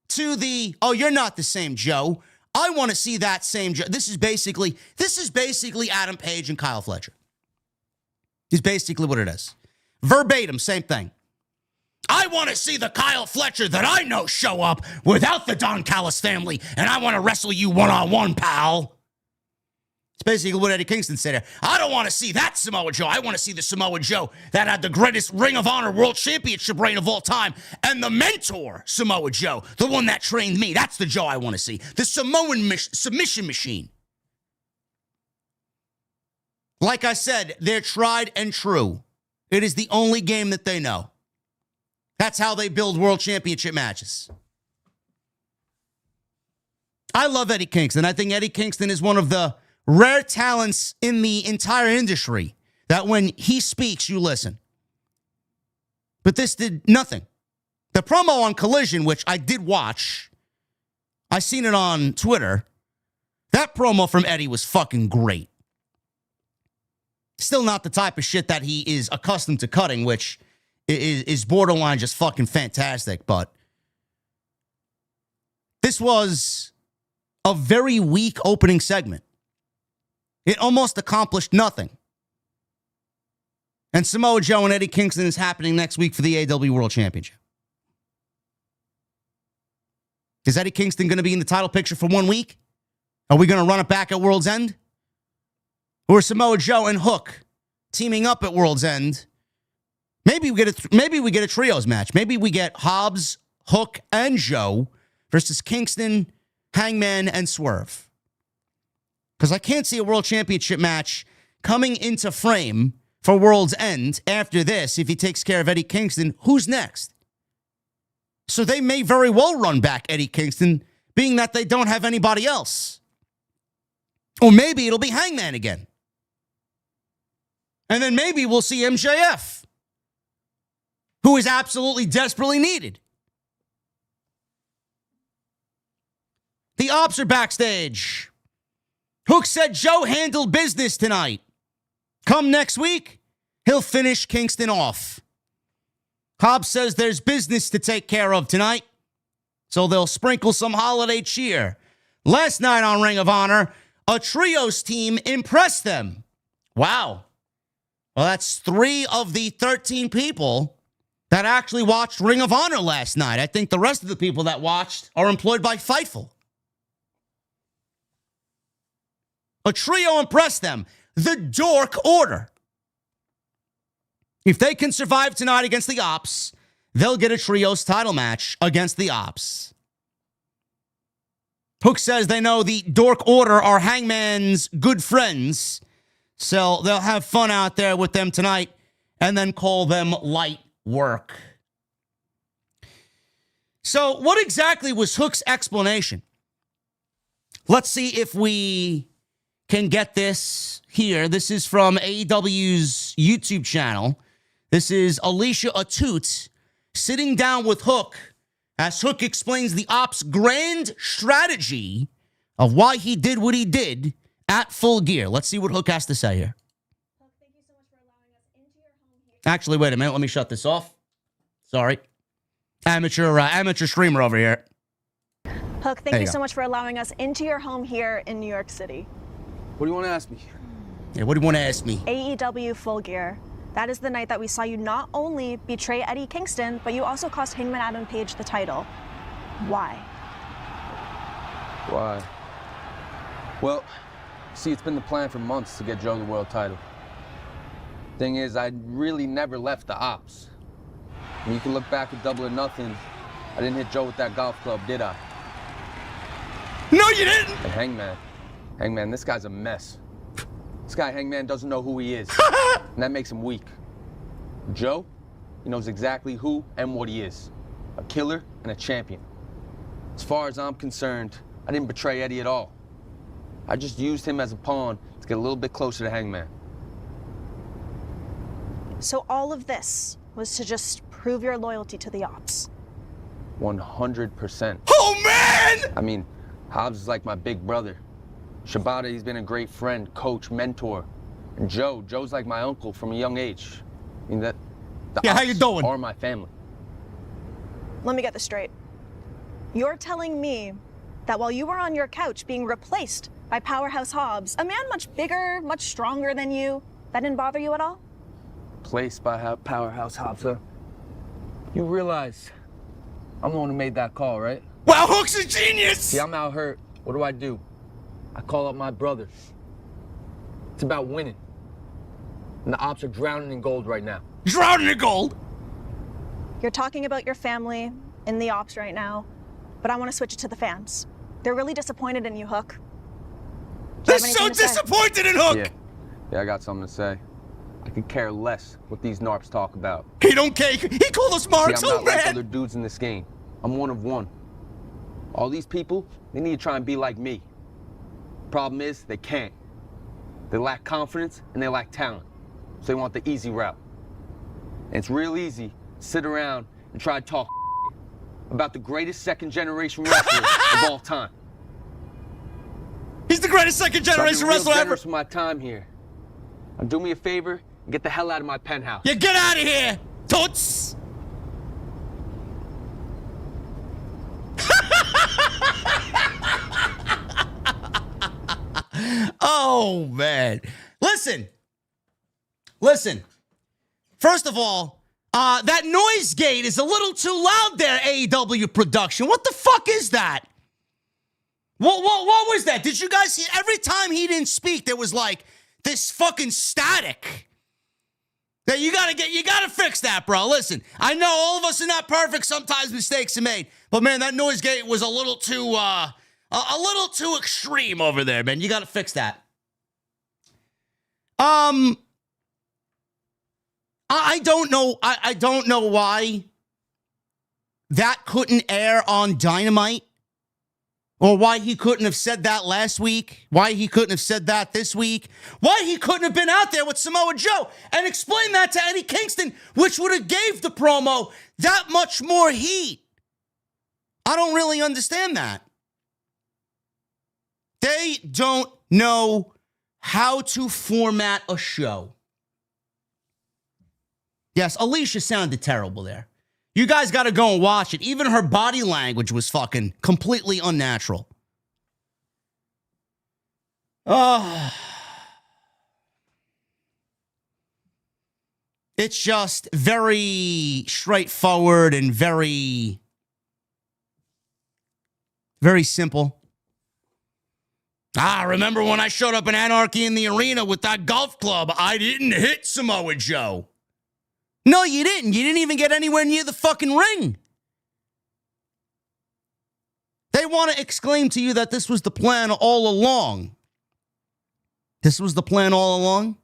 to the, oh, you're not the same Joe. I want to see that same Joe. This is basically Adam Page and Kyle Fletcher. Is basically what it is. Verbatim, same thing. I want to see the Kyle Fletcher that I know show up without the Don Callis family, and I want to wrestle you one-on-one, pal. It's basically what Eddie Kingston said here. I don't want to see that Samoa Joe. I want to see the Samoa Joe that had the greatest Ring of Honor World Championship reign of all time. And the mentor, Samoa Joe, the one that trained me. That's the Joe I want to see. The Samoan submission machine. Like I said, they're tried and true. It is the only game that they know. That's how they build World Championship matches. I love Eddie Kingston. I think Eddie Kingston is one of the rare talents in the entire industry that when he speaks, you listen. But this did nothing. The promo on Collision, which I did watch, I seen it on Twitter. That promo from Eddie was fucking great. Still not the type of shit that he is accustomed to cutting, which is borderline just fucking fantastic. But this was a very weak opening segment. It almost accomplished nothing. And Samoa Joe and Eddie Kingston is happening next week for the AEW World Championship. Is Eddie Kingston going to be in the title picture for 1 week? Are we going to run it back at World's End? Or Samoa Joe and Hook teaming up at World's End? Maybe we get a trios match. Maybe we get Hobbs, Hook, and Joe versus Kingston, Hangman, and Swerve. Because I can't see a World Championship match coming into frame for World's End after this. If he takes care of Eddie Kingston, who's next? So they may very well run back Eddie Kingston, being that they don't have anybody else. Or maybe it'll be Hangman again. And then maybe we'll see MJF, who is absolutely desperately needed. The Ops are backstage. Hook said Joe handled business tonight. Come next week, he'll finish Kingston off. Hobbs says there's business to take care of tonight, so they'll sprinkle some holiday cheer. Last night on Ring of Honor, a trios team impressed them. Wow. Well, that's 3 of the 13 people that actually watched Ring of Honor last night. I think the rest of the people that watched are employed by Fightful. A trio impressed them. The Dork Order. If they can survive tonight against the Ops, they'll get a trios title match against the Ops. Hook says they know the Dork Order are Hangman's good friends, so they'll have fun out there with them tonight and then call them light work. So what exactly was Hook's explanation? Let's see if we can get this here. This is from AEW's YouTube channel. This is Alicia Atut sitting down with Hook as Hook explains the Ops' grand strategy of why he did what he did at Full Gear. Let's see what Hook has to say here.
Hook, thank you so much for allowing us into your home here.
Actually, wait a minute. Let me shut this off. Sorry. Amateur streamer over here.
Hook, thank you so much for allowing us into your home here in New York City.
What do you want to ask me?
Yeah, what do you want to ask me?
AEW Full Gear. That is the night that we saw you not only betray Eddie Kingston, but you also cost Hangman Adam Page the title. Why?
Why? Well, see, it's been the plan for months to get Joe the world title. Thing is, I really never left the Ops. And you can look back at Double or Nothing. I didn't hit Joe with that golf club, did I?
No, you didn't!
And Hangman, this guy's a mess. This guy, Hangman, doesn't know who he is. And that makes him weak. Joe, he knows exactly who and what he is. A killer and a champion. As far as I'm concerned, I didn't betray Eddie at all. I just used him as a pawn to get a little bit closer to Hangman.
So all of this was to just prove your loyalty to the Ops.
100%.
Oh, man!
I mean, Hobbs is like my big brother. Shibata, he's been a great friend, coach, mentor. And Joe's like my uncle from a young age. I mean, the
how
Ops
you doing?
are my family.
Let me get this straight. You're telling me that while you were on your couch being replaced by Powerhouse Hobbs, a man much bigger, much stronger than you, that didn't bother you at all?
Placed by Powerhouse Hobbs, huh? You realize I'm the one who made that call, right?
Wow, Hook's a genius!
See, I'm out hurt. What do? I call up my brothers. It's about winning. And the ops are drowning in gold right now.
Drowning in gold.
You're talking about your family in the ops right now, but I want to switch it to the fans. They're really disappointed in you, Hook.
They're so disappointed in Hook.
Yeah, I got something to say. I could care less what these narps talk about.
He don't care. He called us marks.
See, I'm not
man.
like other dudes in this game. I'm one of one. All these people, they need to try and be like me. Problem is, they can't. They lack confidence and they lack talent. So they want the easy route. And it's real easy to sit around and try to talk about the greatest second-generation wrestler of all time.
He's the greatest second-generation wrestler ever.
For my time here. Now do me a favor and get the hell out of my penthouse.
Yeah, get out of here, toots. Oh, man. Listen. First of all, that noise gate is a little too loud there, AEW production. What the fuck is that? What was that? Did you guys see? Every time he didn't speak, there was like this fucking static. That you gotta fix that, bro. Listen, I know all of us are not perfect. Sometimes mistakes are made. But man, that noise gate was a little too extreme over there, man. You gotta fix that. I don't know. I don't know why that couldn't air on Dynamite, or why he couldn't have said that last week, why he couldn't have said that this week, why he couldn't have been out there with Samoa Joe and explained that to Eddie Kingston, which would have gave the promo that much more heat. I don't really understand that. They don't know how to format a show. Yes, Alicia sounded terrible there. You guys got to go and watch it. Even her body language was fucking completely unnatural. It's just very straightforward and very, very simple. Remember when I showed up in Anarchy in the Arena with that golf club? I didn't hit Samoa Joe. No, you didn't. You didn't even get anywhere near the fucking ring. They want to exclaim to you that this was the plan all along. This was the plan all along?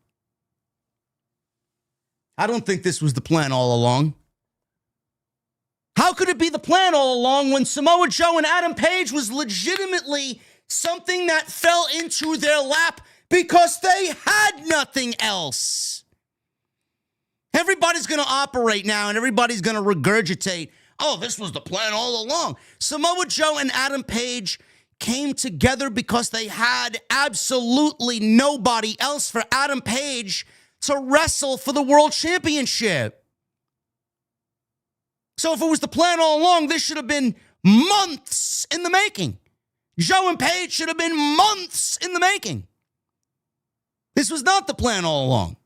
I don't think this was the plan all along. How could it be the plan all along when Samoa Joe and Adam Page was legitimately something that fell into their lap because they had nothing else? Everybody's going to operate now, and everybody's going to regurgitate, oh, this was the plan all along. Samoa Joe and Adam Page came together because they had absolutely nobody else for Adam Page to wrestle for the World Championship. So if it was the plan all along, this should have been months in the making. Joe and Page should have been months in the making. This was not the plan all along.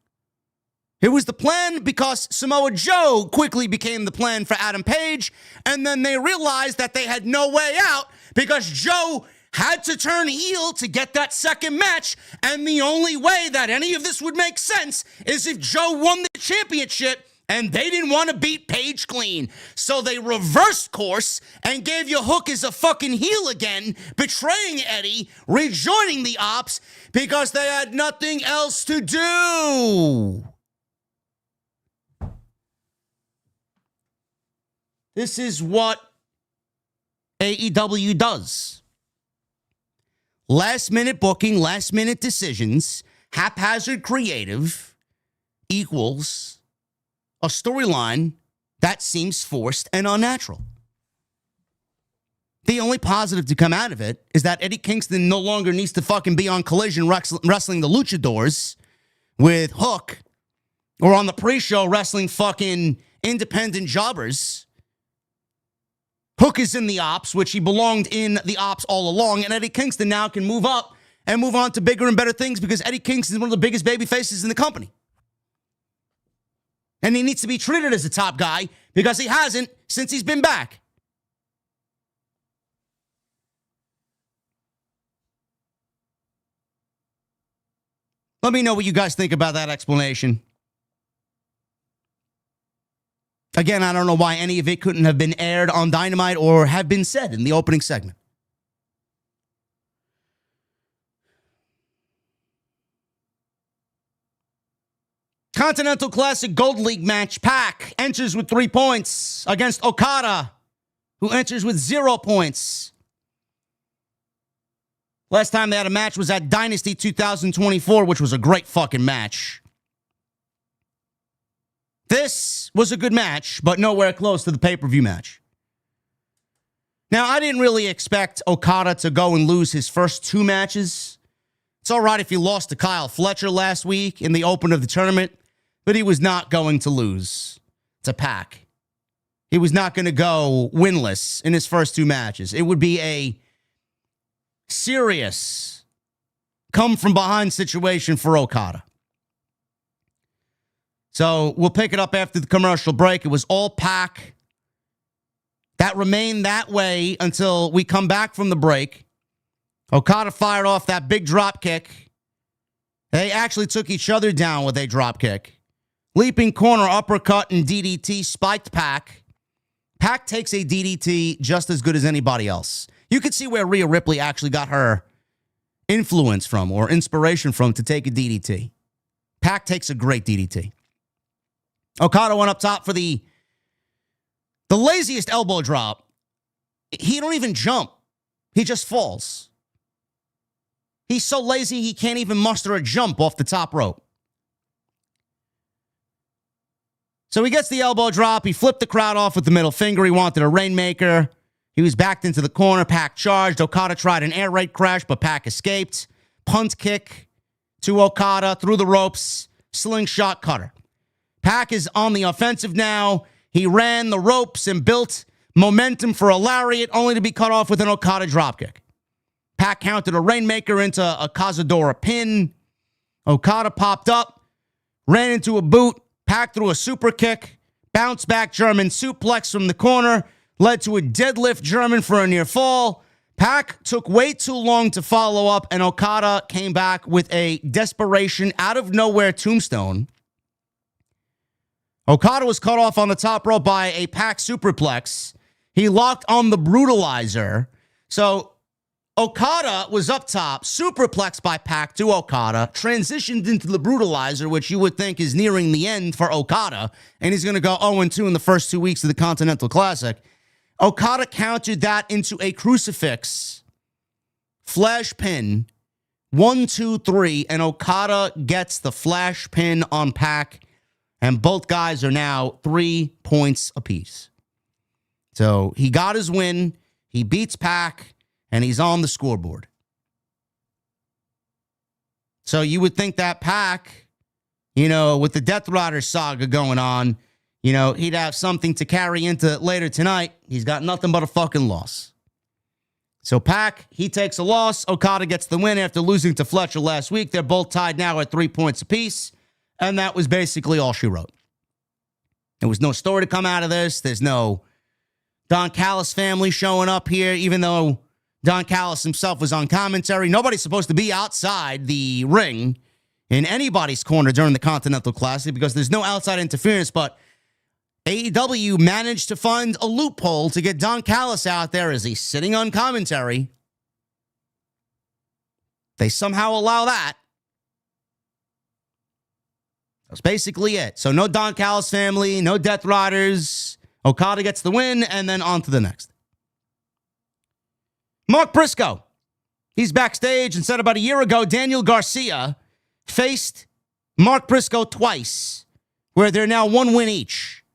It was the plan because Samoa Joe quickly became the plan for Adam Page, and then they realized that they had no way out because Joe had to turn heel to get that second match, and the only way that any of this would make sense is if Joe won the championship, and they didn't want to beat Page clean. So they reversed course and gave you Hook as a fucking heel again, betraying Eddie, rejoining the ops because they had nothing else to do. This is what AEW does. Last-minute booking, last-minute decisions, haphazard creative equals a storyline that seems forced and unnatural. The only positive to come out of it is that Eddie Kingston no longer needs to fucking be on Collision wrestling the luchadors with Hook, or on the pre-show wrestling fucking independent jobbers. Hook is in the ops, which he belonged in the ops all along, and Eddie Kingston now can move up and move on to bigger and better things because Eddie Kingston is one of the biggest baby faces in the company. And he needs to be treated as a top guy because he hasn't since he's been back. Let me know what you guys think about that explanation. Again, I don't know why any of it couldn't have been aired on Dynamite or have been said in the opening segment. Continental Classic Gold League match. Pac enters with 3 points against Okada, who enters with 0 points. Last time they had a match was at Dynasty 2024, which was a great fucking match. This was a good match, but nowhere close to the pay-per-view match. Now, I didn't really expect Okada to go and lose his first 2 matches. It's all right if he lost to Kyle Fletcher last week in the open of the tournament, but he was not going to lose to Pac. He was not going to go winless in his first 2 matches. It would be a serious come-from-behind situation for Okada. So we'll pick it up after the commercial break. It was all Pac. That remained that way until we come back from the break. Okada fired off that big drop kick. They actually took each other down with a drop kick. Leaping corner, uppercut, and DDT spiked Pac. Pac takes a DDT just as good as anybody else. You could see where Rhea Ripley actually got her influence from or inspiration from to take a DDT. Pac takes a great DDT. Okada went up top for the laziest elbow drop. He don't even jump. He just falls. He's so lazy he can't even muster a jump off the top rope. So he gets the elbow drop. He flipped the crowd off with the middle finger. He wanted a rainmaker. He was backed into the corner. Pac charged. Okada tried an air raid crash, but Pac escaped. Punt kick to Okada through the ropes. Slingshot cutter. Pac is on the offensive now. He ran the ropes and built momentum for a lariat, only to be cut off with an Okada dropkick. Pac countered a rainmaker into a Cazadora pin. Okada popped up, ran into a boot. Pac threw a super kick, bounced back German suplex from the corner, led to a deadlift German for a near fall. Pac took way too long to follow up, and Okada came back with a desperation out of nowhere tombstone. Okada was cut off on the top rope by a Pac superplex. He locked on the brutalizer. So Okada was up top, superplexed by Pac to Okada, transitioned into the brutalizer, which you would think is nearing the end for Okada, and he's going to go 0-2 in the first 2 weeks of the Continental Classic. Okada countered that into a crucifix, flash pin, 1, 2, 3, and Okada gets the flash pin on Pac, and both guys are now 3 points apiece. So he got his win, he beats Pac, and he's on the scoreboard. So you would think that Pac, with the Death Rider saga going on, he'd have something to carry into later tonight. He's got nothing but a fucking loss. So Pac, he takes a loss. Okada gets the win after losing to Fletcher last week. They're both tied now at 3 points apiece. And that was basically all she wrote. There was no story to come out of this. There's no Don Callis family showing up here, even though Don Callis himself was on commentary. Nobody's supposed to be outside the ring in anybody's corner during the Continental Classic because there's no outside interference, but AEW managed to find a loophole to get Don Callis out there as he's sitting on commentary. They somehow allow that. That's basically it. So no Don Callis family, no Death Riders. Okada gets the win, and then on to the next. Mark Briscoe. He's backstage and said about a year ago, Daniel Garcia faced Mark Briscoe twice, where they're now 1 win each.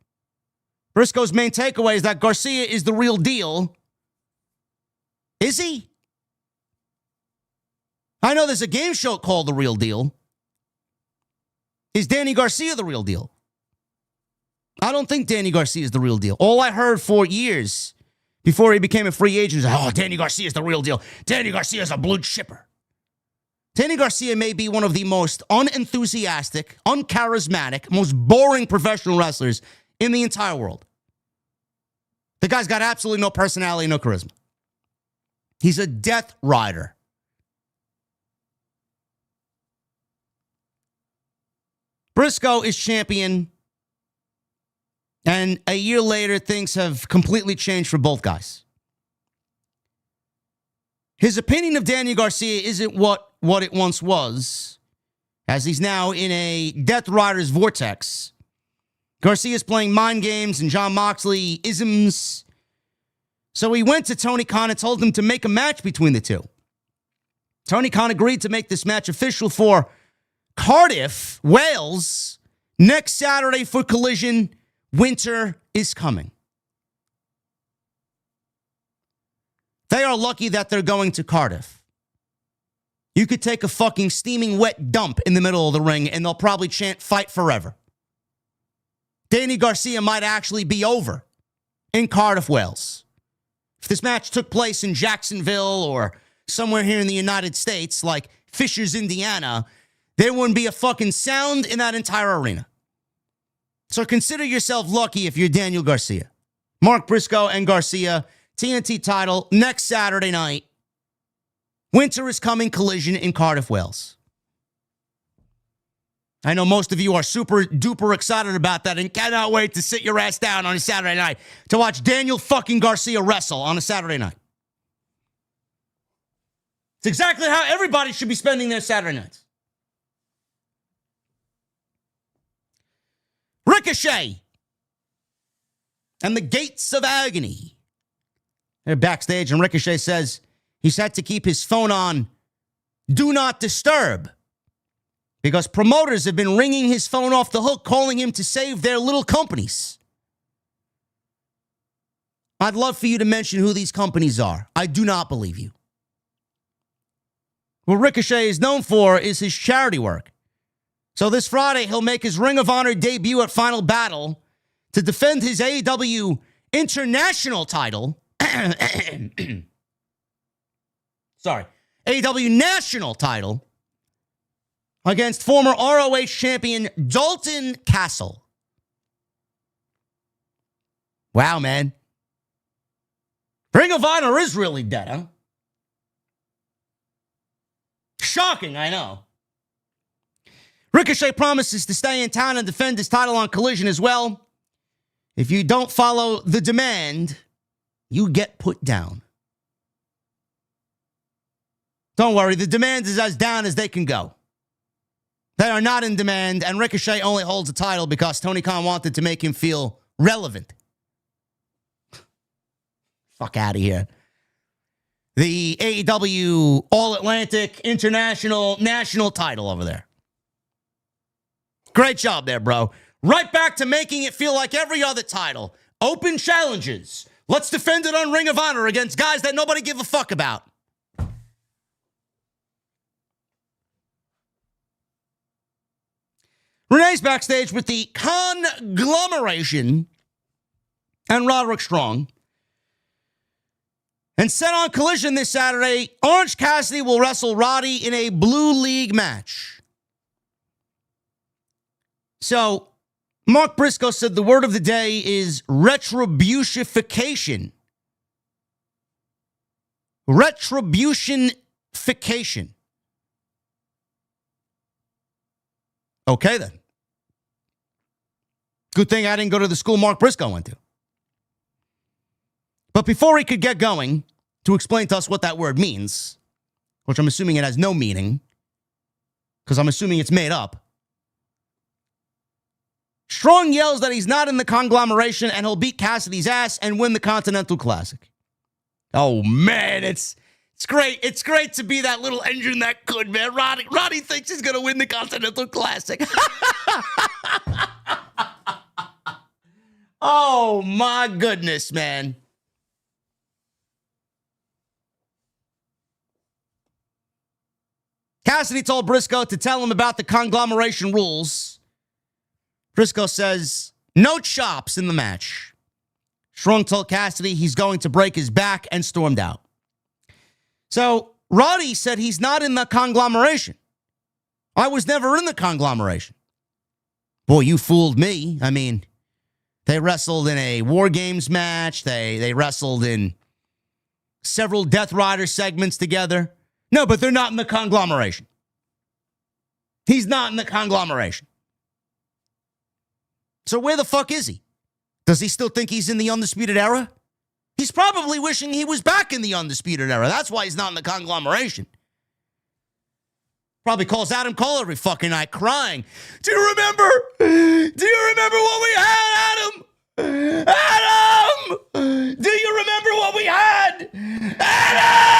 Briscoe's main takeaway is that Garcia is the real deal. Is he? I know there's a game show called The Real Deal. Is Danny Garcia the real deal? I don't think Danny Garcia is the real deal. All I heard for years before he became a free agent was, Danny Garcia is the real deal. Danny Garcia is a blue chipper. Danny Garcia may be one of the most unenthusiastic, uncharismatic, most boring professional wrestlers in the entire world. The guy's got absolutely no personality, no charisma. He's a death rider. Briscoe is champion. And a year later, things have completely changed for both guys. His opinion of Daniel Garcia isn't what it once was, as he's now in a Death Rider's vortex. Garcia's playing mind games and Jon Moxley isms. So he went to Tony Khan and told him to make a match between the two. Tony Khan agreed to make this match official for Cardiff, Wales, next Saturday for Collision. Winter is coming. They are lucky that they're going to Cardiff. You could take a fucking steaming wet dump in the middle of the ring and they'll probably chant fight forever. Danny Garcia might actually be over in Cardiff, Wales. If this match took place in Jacksonville or somewhere here in the United States, like Fishers, Indiana, there wouldn't be a fucking sound in that entire arena. So consider yourself lucky if you're Daniel Garcia. Mark Briscoe and Garcia, TNT title next Saturday night. Winter is coming, Collision in Cardiff, Wales. I know most of you are super duper excited about that and cannot wait to sit your ass down on a Saturday night to watch Daniel fucking Garcia wrestle on a Saturday night. It's exactly how everybody should be spending their Saturday nights. Ricochet and the Gates of Agony. They're backstage and Ricochet says he's had to keep his phone on Do Not Disturb because promoters have been ringing his phone off the hook, calling him to save their little companies. I'd love for you to mention who these companies are. I do not believe you. What Ricochet is known for is his charity work. So this Friday, he'll make his Ring of Honor debut at Final Battle to defend his AEW International title. Sorry. AEW National title against former ROH champion Dalton Castle. Wow, man. Ring of Honor is really dead, huh? Shocking, I know. Ricochet promises to stay in town and defend his title on Collision as well. If you don't follow the demand, you get put down. Don't worry, the demand is as down as they can go. They are not in demand, and Ricochet only holds the title because Tony Khan wanted to make him feel relevant. Fuck out of here. The AEW All-Atlantic International National title over there. Great job there, bro. Right back to making it feel like every other title. Open challenges. Let's defend it on Ring of Honor against guys that nobody give a fuck about. Renee's backstage with the conglomeration and Roderick Strong. And set on Collision this Saturday, Orange Cassidy will wrestle Roddy in a Blue League match. So, Mark Briscoe said the word of the day is retributionification. Retributionification. Okay, then. Good thing I didn't go to the school Mark Briscoe went to. But before he could get going to explain to us what that word means, which I'm assuming it has no meaning, because I'm assuming it's made up, Strong yells that he's not in the conglomeration and he'll beat Cassidy's ass and win the Continental Classic. Oh, man, it's great. It's great to be that little engine that could, man. Roddy thinks he's going to win the Continental Classic. Oh, my goodness, man. Cassidy told Briscoe to tell him about the conglomeration rules. Briscoe says, no chops in the match. Strong told Cassidy he's going to break his back and stormed out. So, Roddy said he's not in the conglomeration. I was never in the conglomeration. Boy, you fooled me. I mean, they wrestled in a War Games match. They wrestled in several Death Rider segments together. No, but they're not in the conglomeration. He's not in the conglomeration. So where the fuck is he? Does he still think he's in the Undisputed Era? He's probably wishing he was back in the Undisputed Era. That's why he's not in the conglomeration. Probably calls Adam Cole every fucking night crying. Do you remember? Do you remember what we had, Adam? Adam! Do you remember what we had? Adam!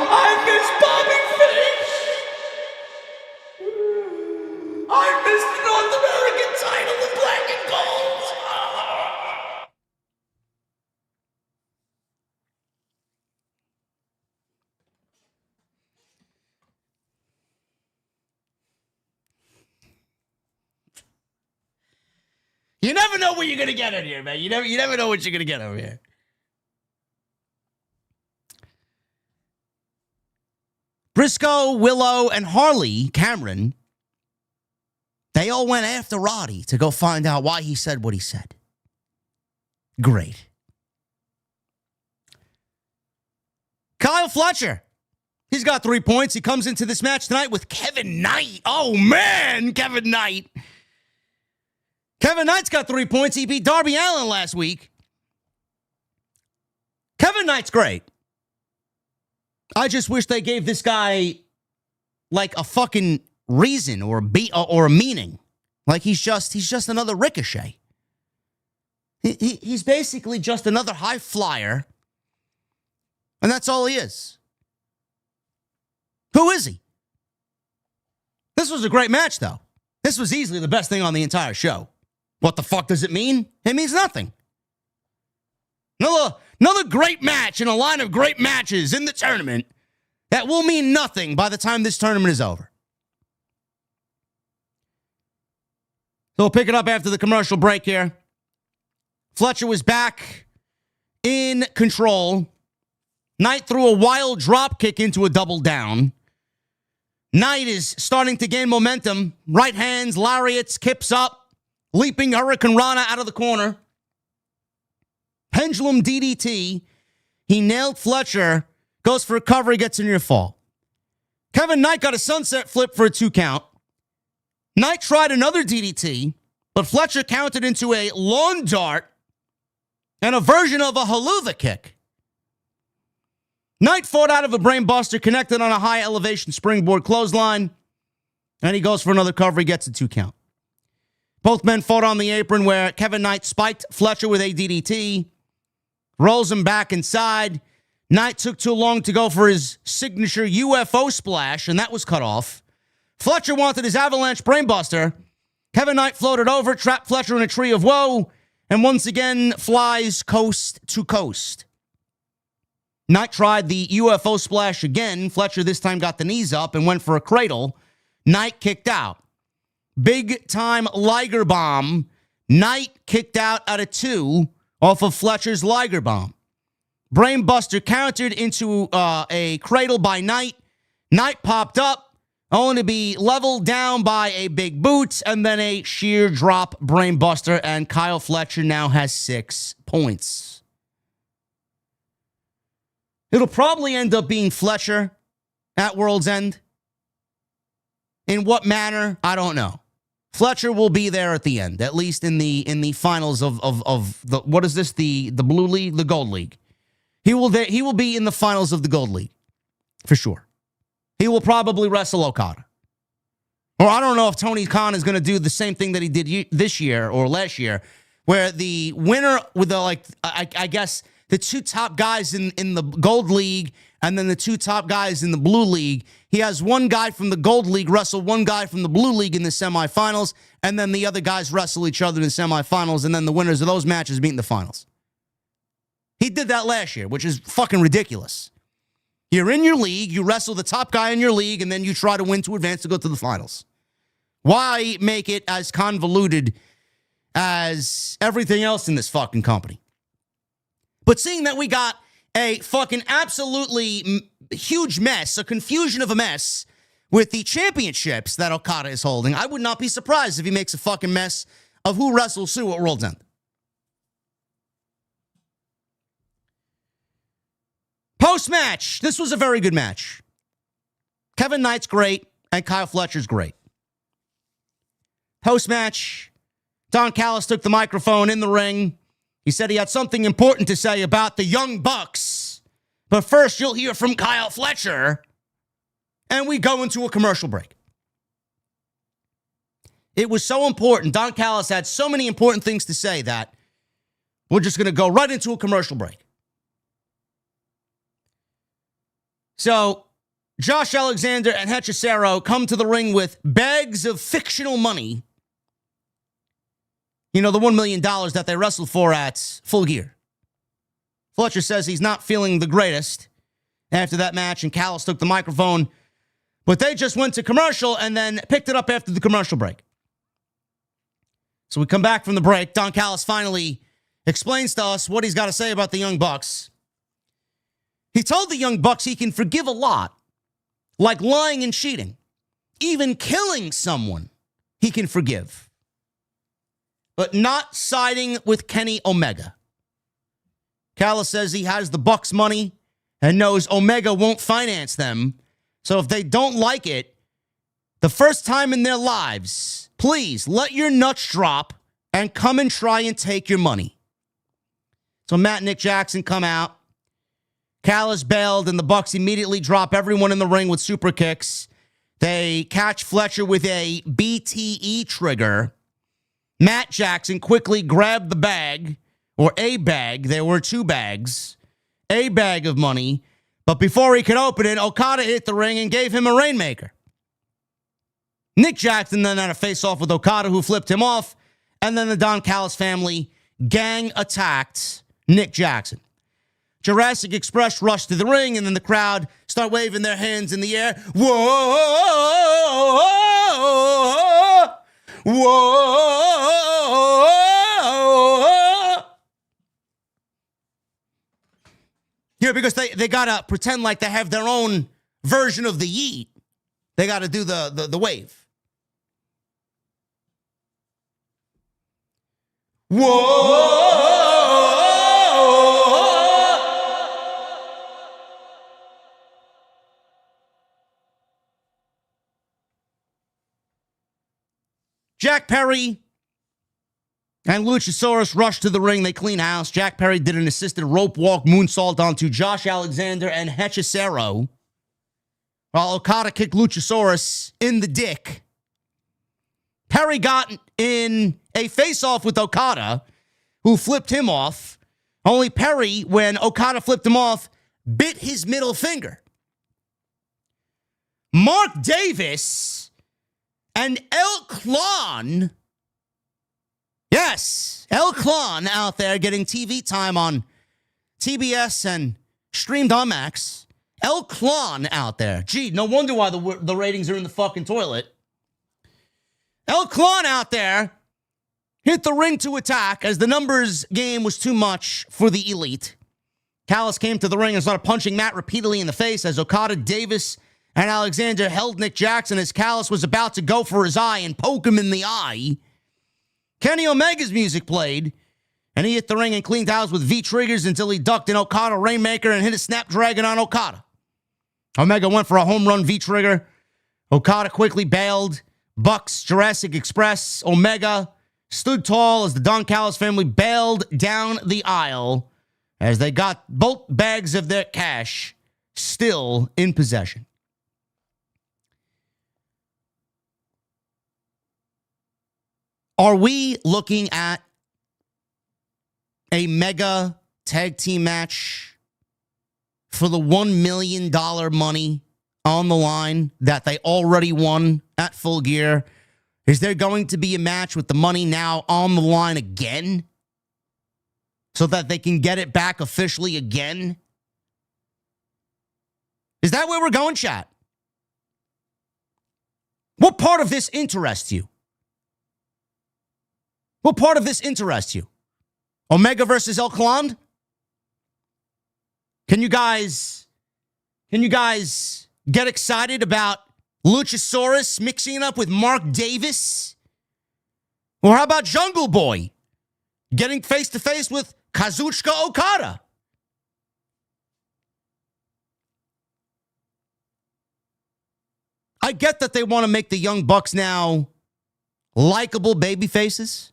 I miss Bobby Fish. I miss the North American title with black and gold. You never know what you're gonna get in here, man. You never know what you're gonna get over here. Briscoe, Willow, and Harley Cameron, they all went after Roddy to go find out why he said what he said. Great. Kyle Fletcher, he's got 3 points. He comes into this match tonight with Kevin Knight. Oh, man, Kevin Knight. Kevin Knight's got 3 points. He beat Darby Allin last week. Kevin Knight's great. I just wish they gave this guy like a fucking reason or a meaning. Like he's just another Ricochet. He's basically just another high flyer. And that's all he is. Who is he? This was a great match, though. This was easily the best thing on the entire show. What the fuck does it mean? It means nothing. Another great match in a line of great matches in the tournament that will mean nothing by the time this tournament is over. So we'll pick it up after the commercial break here. Fletcher was back in control. Knight threw a wild drop kick into a double down. Knight is starting to gain momentum. Right hands, lariats, kips up, leaping Hurricane Rana out of the corner. Pendulum DDT. He nailed Fletcher. Goes for a cover. He gets a near fall. Kevin Knight got a sunset flip for a 2 count. Knight tried another DDT, but Fletcher countered into a lawn dart and a version of a haluva kick. Knight fought out of a brainbuster, connected on a high elevation springboard clothesline, and he goes for another cover. He gets a 2 count. Both men fought on the apron where Kevin Knight spiked Fletcher with a DDT, rolls him back inside. Knight took too long to go for his signature UFO splash, and that was cut off. Fletcher wanted his avalanche brainbuster. Kevin Knight floated over, trapped Fletcher in a tree of woe, and once again flies coast to coast. Knight tried the UFO splash again. Fletcher this time got the knees up and went for a cradle. Knight kicked out. Big time Liger bomb. Knight kicked out of 2 off of Fletcher's Liger bomb. Brainbuster countered into a cradle by Knight. Knight popped up, only to be leveled down by a big boot and then a sheer drop brainbuster, and Kyle Fletcher now has 6 points. It'll probably end up being Fletcher at World's End. In what manner, I don't know. Fletcher will be there at the end, at least in the finals of the, what is this, the Blue League, the Gold League. He will be in the finals of the Gold League, for sure. He will probably wrestle Okada. Or I don't know if Tony Khan is going to do the same thing that he did this year or last year, where the winner with the, I guess, the 2 top guys in the Gold League and then the 2 top guys in the Blue League. He has one guy from the Gold League wrestle one guy from the Blue League in the semifinals, and then the other guys wrestle each other in the semifinals, and then the winners of those matches meet in the finals. He did that last year, which is fucking ridiculous. You're in your league, you wrestle the top guy in your league, and then you try to win to advance to go to the finals. Why make it as convoluted as everything else in this fucking company? But seeing that we got a fucking absolutely huge mess, a confusion of a mess, with the championships that Okada is holding, I would not be surprised if he makes a fucking mess of who wrestles who at World's End. Post-match, this was a very good match. Kevin Knight's great, and Kyle Fletcher's great. Post-match, Don Callis took the microphone in the ring. He said he had something important to say about the Young Bucks. But first, you'll hear from Kyle Fletcher. And we go into a commercial break. It was so important. Don Callis had so many important things to say that we're just going to go right into a commercial break. So, Josh Alexander and Hechicero come to the ring with bags of fictional money. You know, the $1 million that they wrestled for at Full Gear. Fletcher says he's not feeling the greatest after that match, and Callis took the microphone. But they just went to commercial and then picked it up after the commercial break. So we come back from the break. Don Callis finally explains to us what he's got to say about the Young Bucks. He told the Young Bucks he can forgive a lot, like lying and cheating. Even killing someone, he can forgive. But not siding with Kenny Omega. Callis says he has the Bucks' money and knows Omega won't finance them. So if they don't like it, the first time in their lives, please let your nuts drop and come and try and take your money. So Matt and Nick Jackson come out. Callis bailed, and the Bucks immediately drop everyone in the ring with super kicks. They catch Fletcher with a BTE trigger. Matt Jackson quickly grabbed the bag, or a bag. There were two bags. A bag of money. But before he could open it, Okada hit the ring and gave him a Rainmaker. Nick Jackson then had a face-off with Okada, who flipped him off. And then the Don Callis family gang attacked Nick Jackson. Jurassic Express rushed to the ring, and then the crowd start waving their hands in the air. Whoa! Whoa! Yeah, because they got to pretend like they have their own version of the yeet. They got to do the wave. Whoa! Jack Perry and Luchasaurus rushed to the ring. They clean house. Jack Perry did an assisted rope walk moonsault onto Josh Alexander and Hechicero, while Okada kicked Luchasaurus in the dick. Perry got in a face-off with Okada, who flipped him off. Only Perry, when Okada flipped him off, bit his middle finger. Mark Davis and El Clon, yes, El Clon out there getting TV time on TBS and streamed on Max. El Clon out there. Gee, no wonder why the ratings are in the fucking toilet. El Clon out there hit the ring to attack as the numbers game was too much for the elite. Callis came to the ring and started punching Matt repeatedly in the face as Okada, Davis, and Alexander held Nick Jackson as Callis was about to go for his eye and poke him in the eye. Kenny Omega's music played, and he hit the ring and cleaned house with V-triggers until he ducked an Okada Rainmaker and hit a Snapdragon on Okada. Omega went for a home run V-trigger. Okada quickly bailed. Bucks, Jurassic Express, Omega stood tall as the Don Callis family bailed down the aisle as they got both bags of their cash still in possession. Are we looking at a mega tag team match for the $1 million money on the line that they already won at Full Gear? Is there going to be a match with the money now on the line again so that they can get it back officially again? Is that where we're going, chat? What part of this interests you? What part of this interests you? Omega versus El Clon? Can you guys get excited about Luchasaurus mixing it up with Mark Davis? Or how about Jungle Boy getting face-to-face with Kazuchika Okada? I get that they want to make the Young Bucks now likable baby faces.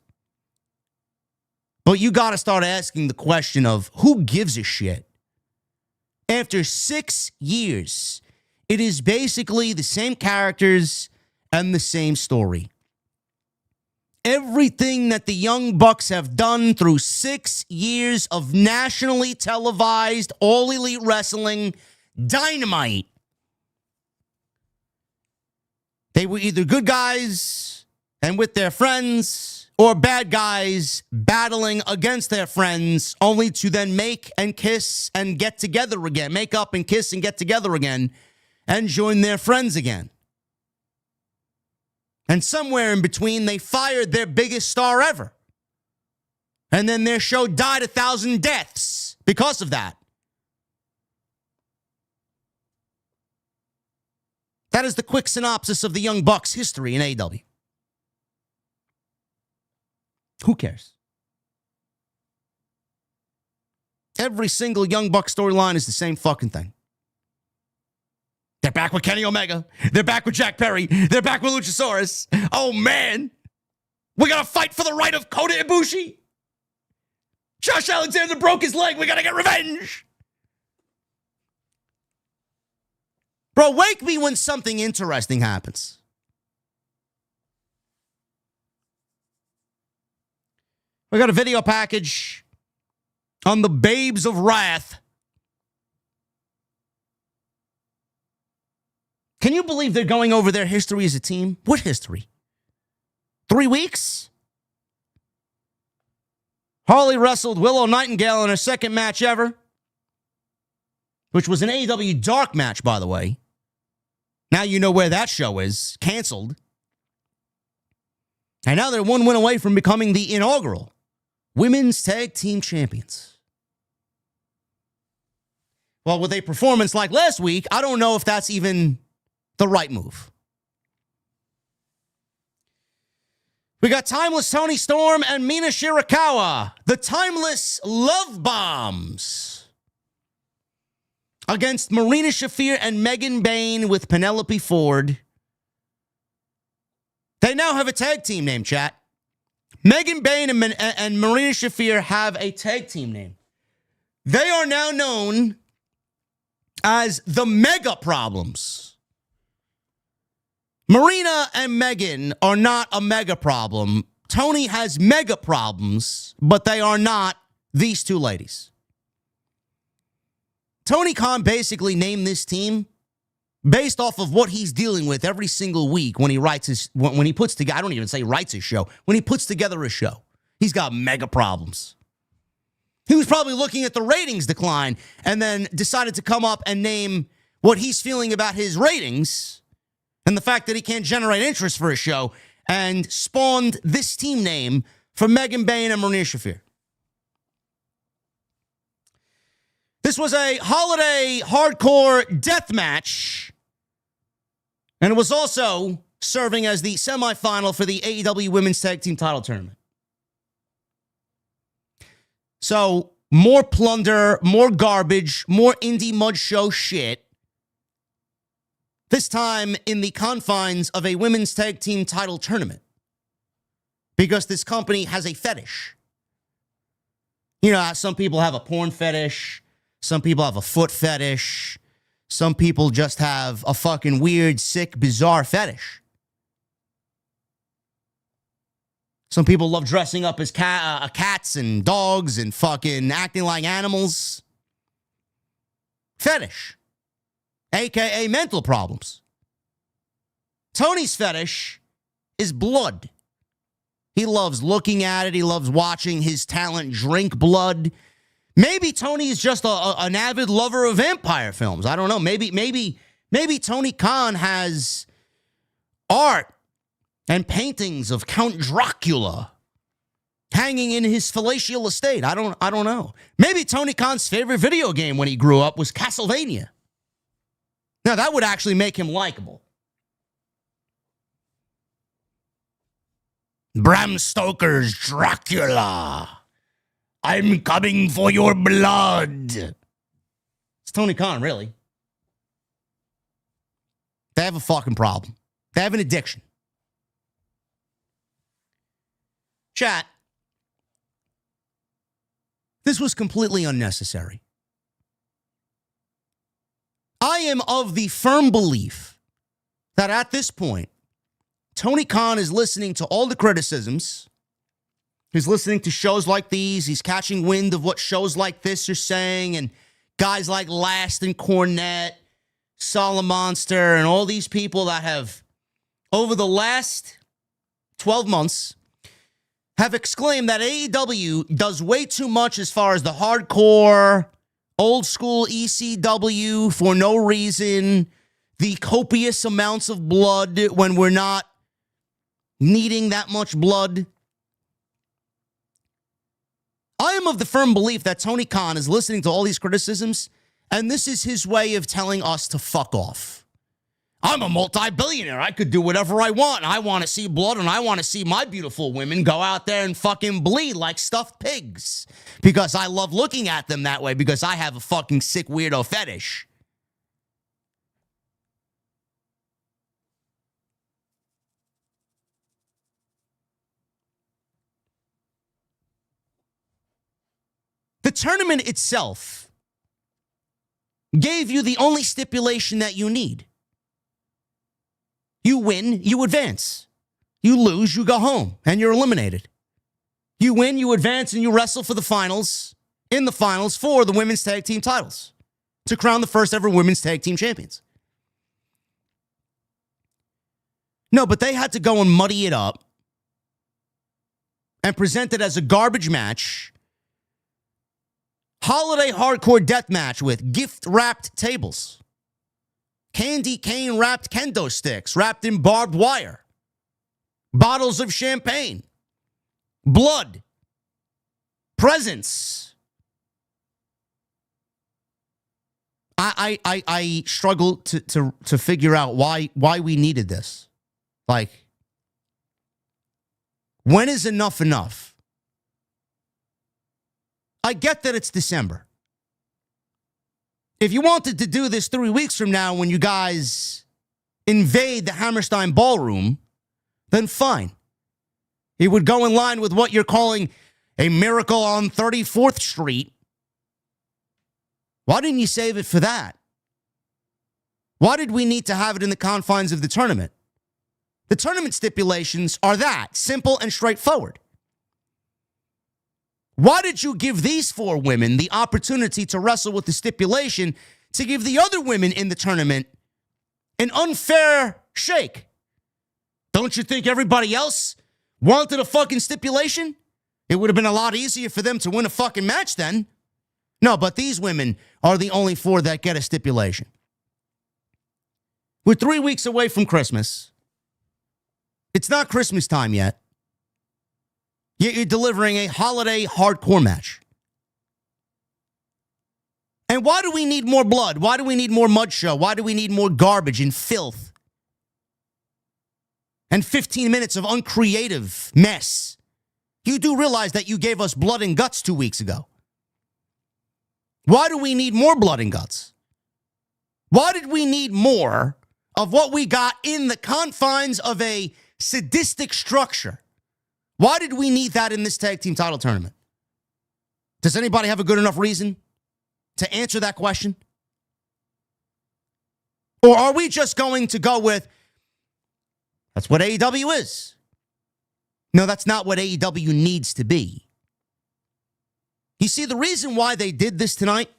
But you got to start asking the question of who gives a shit? After 6 years, it is basically the same characters and the same story. Everything that the Young Bucks have done through 6 years of nationally televised All Elite Wrestling Dynamite. They were either good guys and with their friends, or bad guys battling against their friends, only to then make and kiss and get together again. Make up and kiss and get together again and join their friends again. And somewhere in between, they fired their biggest star ever. And then their show died 1,000 deaths because of that. That is the quick synopsis of the Young Bucks' history in AEW. Who cares? Every single Young Bucks storyline is the same fucking thing. They're back with Kenny Omega. They're back with Jack Perry. They're back with Luchasaurus. Oh, man. We got to fight for the right of Kota Ibushi. Josh Alexander broke his leg. We got to get revenge. Bro, wake me when something interesting happens. We got a video package on the Babes of Wrath. Can you believe they're going over their history as a team? What history? 3 weeks? Harley wrestled Willow Nightingale in her second match ever, which was an AEW Dark match, by the way. Now you know where that show is. Canceled. And now they're one win away from becoming the inaugural Women's Tag Team Champions. Well, with a performance like last week, I don't know if that's even the right move. We got Timeless Toni Storm and Mina Shirakawa, the Timeless Love Bombs, against Marina Shafir and Megan Bayne with Penelope Ford. They now have a tag team name, chat. Megan Bayne and Marina Shafir have a tag team name. They are now known as the Mega Problems. Marina and Megan are not a mega problem. Toni has mega problems, but they are not these two ladies. Tony Khan basically named this team based off of what he's dealing with every single week when he when he puts together, I don't even say writes his show, when he puts together a show. He's got mega problems. He was probably looking at the ratings decline and then decided to come up and name what he's feeling about his ratings and the fact that he can't generate interest for a show, and spawned this team name for Megan Bayne and Marina Shafir. This was a holiday hardcore death match, and it was also serving as the semifinal for the AEW Women's Tag Team Title Tournament. So, more plunder, more garbage, more indie mud show shit. This time in the confines of a Women's Tag Team Title Tournament. Because this company has a fetish. You know, some people have a porn fetish. Some people have a foot fetish. Some people just have a fucking weird, sick, bizarre fetish. Some people love dressing up as cats and dogs and fucking acting like animals. Fetish. AKA mental problems. Tony's fetish is blood. He loves looking at it. He loves watching his talent drink blood. Maybe Tony is just an avid lover of vampire films. I don't know. Maybe Tony Khan has art and paintings of Count Dracula hanging in his palatial estate. I don't know. Maybe Tony Khan's favorite video game when he grew up was Castlevania. Now, that would actually make him likable. Bram Stoker's Dracula. I'm coming for your blood. It's Tony Khan, really. They have a fucking problem. They have an addiction. Chat. This was completely unnecessary. I am of the firm belief that at this point, Tony Khan is listening to all the criticisms. He's listening to shows like these. He's catching wind of what shows like this are saying, and guys like Last and Cornette, Solomonster, and all these people that have, over the last 12 months, have exclaimed that AEW does way too much as far as the hardcore, old school ECW for no reason, the copious amounts of blood when we're not needing that much blood. I am of the firm belief that Tony Khan is listening to all these criticisms, and this is his way of telling us to fuck off. I'm a multi-billionaire. I could do whatever I want. I want to see blood, and I want to see my beautiful women go out there and fucking bleed like stuffed pigs because I love looking at them that way because I have a fucking sick weirdo fetish. The tournament itself gave you the only stipulation that you need. You win, you advance. You lose, you go home, and you're eliminated. You win, you advance, and you wrestle for the finals, in the finals for the women's tag team titles to crown the first ever women's tag team champions. No, but they had to go and muddy it up and present it as a garbage match, holiday hardcore death match with gift-wrapped tables. Candy cane wrapped kendo sticks wrapped in barbed wire. Bottles of champagne. Blood. Presents. I struggle to figure out why we needed this. Like, when is enough enough? I get that it's December. If you wanted to do this 3 weeks from now when you guys invade the Hammerstein Ballroom, then fine. It would go in line with what you're calling a miracle on 34th Street. Why didn't you save it for that? Why did we need to have it in the confines of the tournament? The tournament stipulations are that, simple and straightforward. Why did you give these 4 women the opportunity to wrestle with the stipulation to give the other women in the tournament an unfair shake? Don't you think everybody else wanted a fucking stipulation? It would have been a lot easier for them to win a fucking match then. No, but these women are the only 4 that get a stipulation. We're 3 weeks away from Christmas. It's not Christmas time yet. Yet you're delivering a holiday hardcore match. And why do we need more blood? Why do we need more mud show? Why do we need more garbage and filth? And 15 minutes of uncreative mess. You do realize that you gave us blood and guts 2 weeks ago. Why do we need more blood and guts? Why did we need more of what we got in the confines of a sadistic structure? Why did we need that in this tag team title tournament? Does anybody have a good enough reason to answer that question? Or are we just going to go with, that's what AEW is? No, that's not what AEW needs to be. You see, the reason why they did this tonight,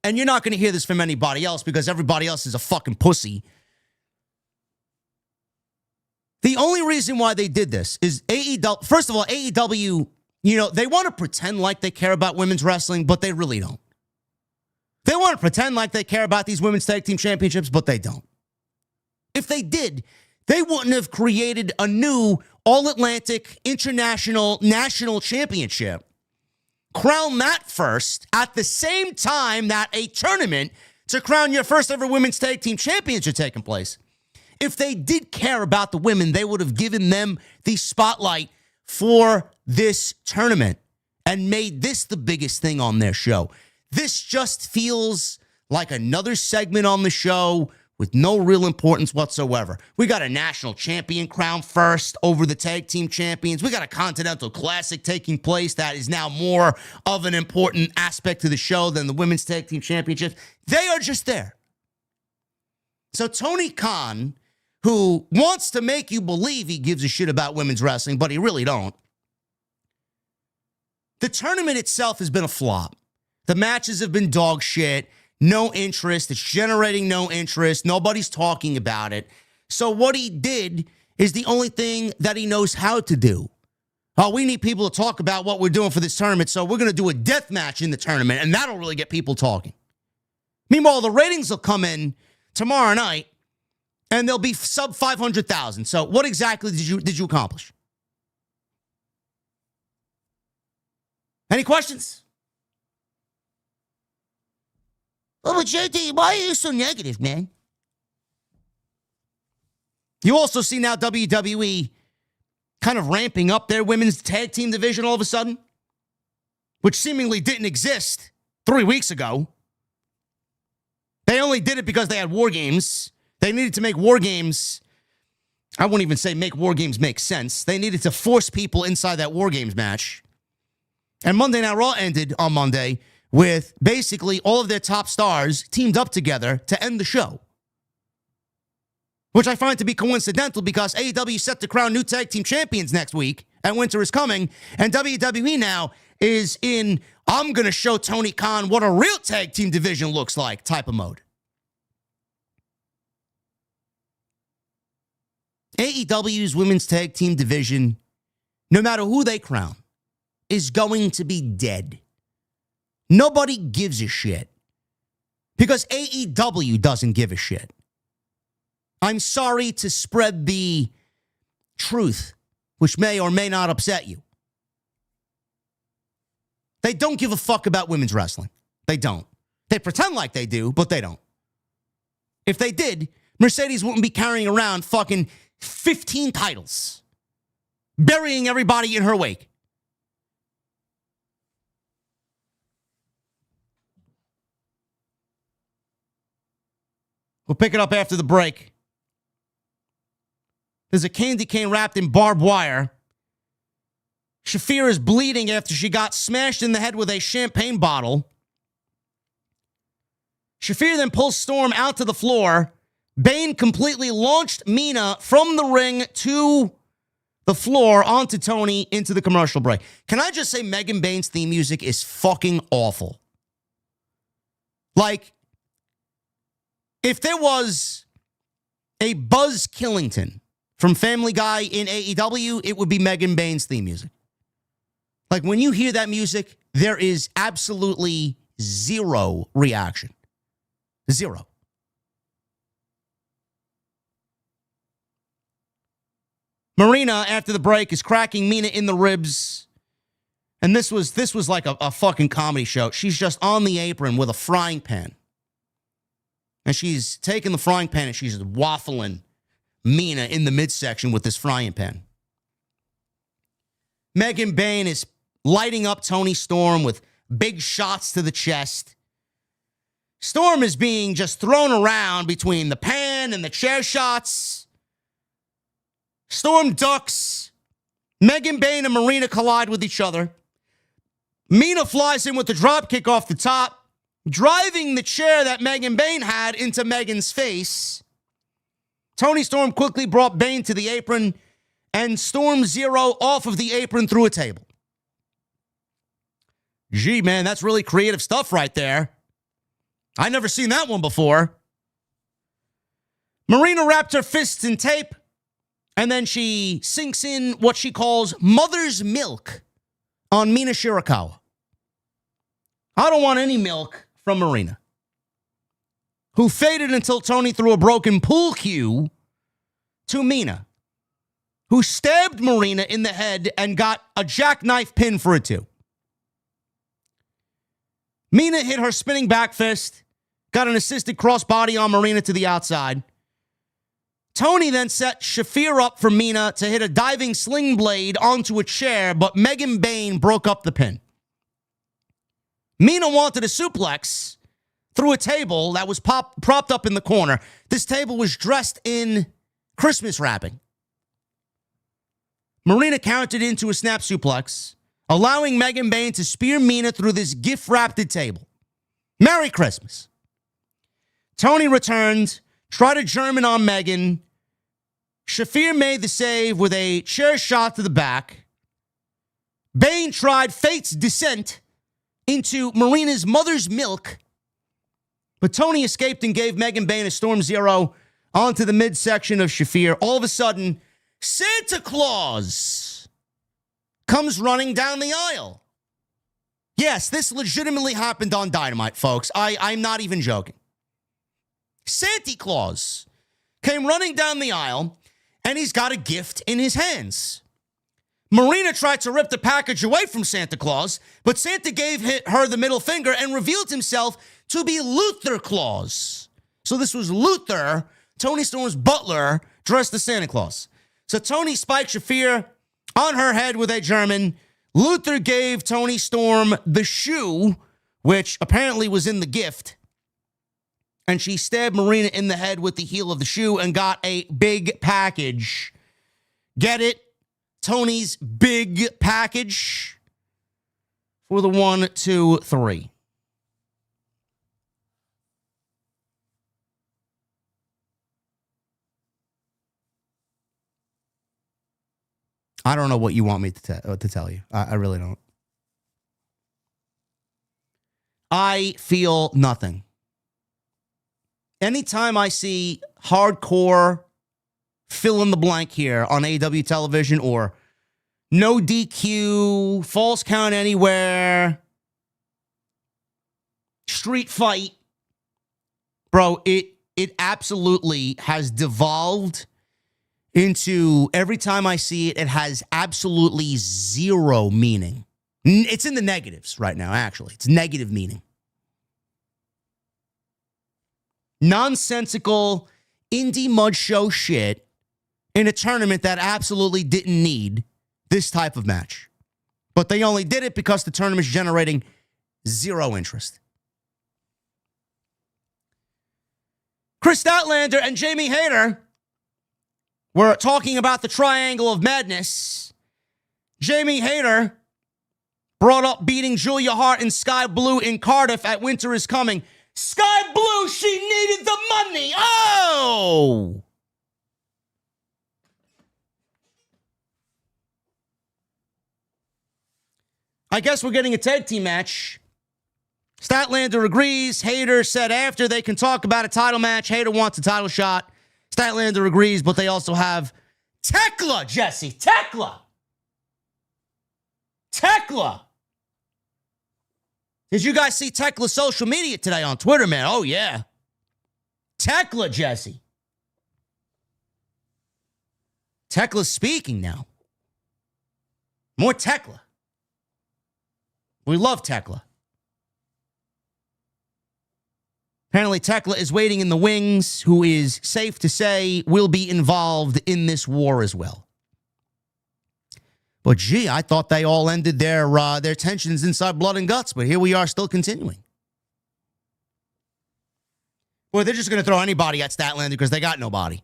and you're not going to hear this from anybody else because everybody else is a fucking pussy. The only reason why they did this is AEW. First of all, AEW, they want to pretend like they care about women's wrestling, but they really don't. They want to pretend like they care about these women's tag team championships, but they don't. If they did, they wouldn't have created a new All-Atlantic International National Championship. Crown that first at the same time that a tournament to crown your first ever women's tag team champions are taking place. If they did care about the women, they would have given them the spotlight for this tournament and made this the biggest thing on their show. This just feels like another segment on the show with no real importance whatsoever. We got a national champion crown first over the tag team champions. We got a Continental Classic taking place that is now more of an important aspect to the show than the women's tag team championships. They are just there. So Tony Khan, who wants to make you believe he gives a shit about women's wrestling, but he really don't. The tournament itself has been a flop. The matches have been dog shit. No interest. It's generating no interest. Nobody's talking about it. So what he did is the only thing that he knows how to do. Oh, we need people to talk about what we're doing for this tournament, so we're going to do a death match in the tournament, and that'll really get people talking. Meanwhile, the ratings will come in tomorrow night, and they'll be sub 500,000. So what exactly did you accomplish? Any questions? Oh, but JD, why are you so negative, man? You also see now WWE kind of ramping up their women's tag team division all of a sudden, which seemingly didn't exist 3 weeks ago. They only did it because they had War Games. They needed to make War Games, I wouldn't even say make War Games make sense. They needed to force people inside that War Games match. And Monday Night Raw ended on Monday with basically all of their top stars teamed up together to end the show. Which I find to be coincidental because AEW set to crown new tag team champions next week, and Winter is coming, and WWE now is in, I'm going to show Tony Khan what a real tag team division looks like type of mode. AEW's women's tag team division, no matter who they crown, is going to be dead. Nobody gives a shit. Because AEW doesn't give a shit. I'm sorry to spread the truth, which may or may not upset you. They don't give a fuck about women's wrestling. They don't. They pretend like they do, but they don't. If they did, Mercedes wouldn't be carrying around fucking 15 titles, burying everybody in her wake. We'll pick it up after the break. There's a candy cane wrapped in barbed wire. Shafir is bleeding after she got smashed in the head with a champagne bottle. Shafir then pulls Storm out to the floor. Bayne completely launched Mina from the ring to the floor onto Toni into the commercial break. Can I just say Megan Bayne's theme music is fucking awful? Like, if there was a Buzz Killington from Family Guy in AEW, it would be Megan Bayne's theme music. Like, when you hear that music, there is absolutely zero reaction. Zero. Marina, after the break, is cracking Mina in the ribs. And this was like a fucking comedy show. She's just on the apron with a frying pan. And she's taking the frying pan and she's waffling Mina in the midsection with this frying pan. Megan Bayne is lighting up Toni Storm with big shots to the chest. Storm is being just thrown around between the pan and the chair shots. Storm ducks. Megan Bayne and Marina collide with each other. Mina flies in with the drop kick off the top, driving the chair that Megan Bayne had into Megan's face. Toni Storm quickly brought Bayne to the apron and Storm Zero off of the apron through a table. Gee, man, that's really creative stuff right there. I never seen that one before. Marina wrapped her fists in tape, and then she sinks in what she calls mother's milk on Mina Shirakawa. I don't want any milk from Marina, who faded until Toni threw a broken pool cue to Mina, who stabbed Marina in the head and got a jackknife pin for it too. Mina hit her spinning back fist, got an assisted crossbody on Marina to the outside. Toni then set Shafir up for Mina to hit a diving sling blade onto a chair, but Megan Bayne broke up the pin. Mina wanted a suplex through a table that was propped up in the corner. This table was dressed in Christmas wrapping. Marina countered into a snap suplex, allowing Megan Bayne to spear Mina through this gift-wrapped table. Merry Christmas. Toni returned, tried a German on Megan. Shafir made the save with a chair shot to the back. Bayne tried Fate's Descent into Marina's mother's milk, but Toni escaped and gave Megan Bayne a Storm Zero onto the midsection of Shafir. All of a sudden, Santa Claus comes running down the aisle. Yes, this legitimately happened on Dynamite, folks. I'm not even joking. Santa Claus came running down the aisle, and he's got a gift in his hands. Marina tried to rip the package away from Santa Claus, but Santa gave her the middle finger and revealed himself to be Luther Claus. So this was Luther, Toni Storm's butler, dressed as Santa Claus. So Toni spiked Shafir on her head with a German. Luther gave Toni Storm the shoe, which apparently was in the gift. And she stabbed Marina in the head with the heel of the shoe and got a big package. Get it? Toni's big package for the 1, 2, 3. I don't know what you want me to tell you. I really don't. I feel nothing. Anytime I see hardcore fill in the blank here on AEW television or no DQ, false count anywhere, street fight, bro, it absolutely has devolved into, every time I see it, it has absolutely zero meaning. It's in the negatives right now, actually. It's negative meaning. Nonsensical indie mud show shit in a tournament that absolutely didn't need this type of match. But they only did it because the tournament's generating zero interest. Chris Statlander and Jamie Hayter were talking about the Triangle of Madness. Jamie Hayter brought up beating Julia Hart in Sky Blue in Cardiff at Winter is Coming. Sky Blue, she needed the money. Oh! I guess we're getting a tag team match. Statlander agrees. Hayter said after they can talk about a title match. Hayter wants a title shot. Statlander agrees, but they also have Tekla, Jesse. Tekla. Did you guys see Tekla's social media today on Twitter, man? Oh, yeah. Tekla, Jesse. Tekla's speaking now. More Tekla. We love Tekla. Apparently, Tekla is waiting in the wings, who is safe to say will be involved in this war as well. But gee, I thought they all ended their tensions inside Blood and Guts, but here we are still continuing. Well, they're just going to throw anybody at Statlander because they got nobody.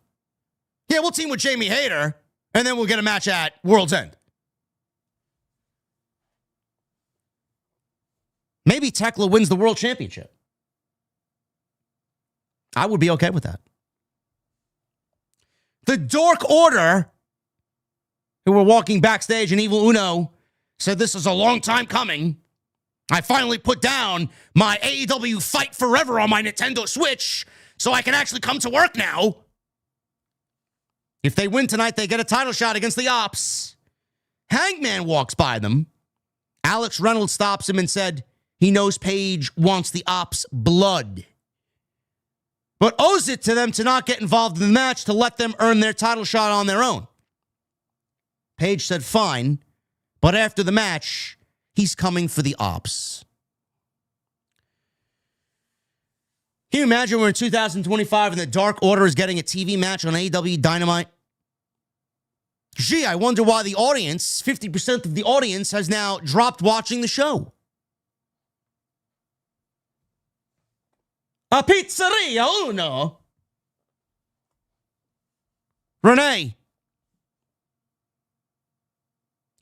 Yeah, we'll team with Jamie Hayter, and then we'll get a match at World's End. Maybe Tekla wins the World Championship. I would be okay with that. The Dork Order, who were walking backstage, and Evil Uno said, "This is a long time coming. I finally put down my AEW Fight Forever on my Nintendo Switch so I can actually come to work now. If they win tonight, they get a title shot against the Ops." Hangman walks by them. Alex Reynolds stops him and said he knows Paige wants the Ops blood, but owes it to them to not get involved in the match to let them earn their title shot on their own. Paige said fine, but after the match, he's coming for the Ops. Can you imagine we're in 2025 and the Dark Order is getting a TV match on AEW Dynamite? Gee, I wonder why the audience, 50% of the audience, has now dropped watching the show. A pizzeria uno. Renee.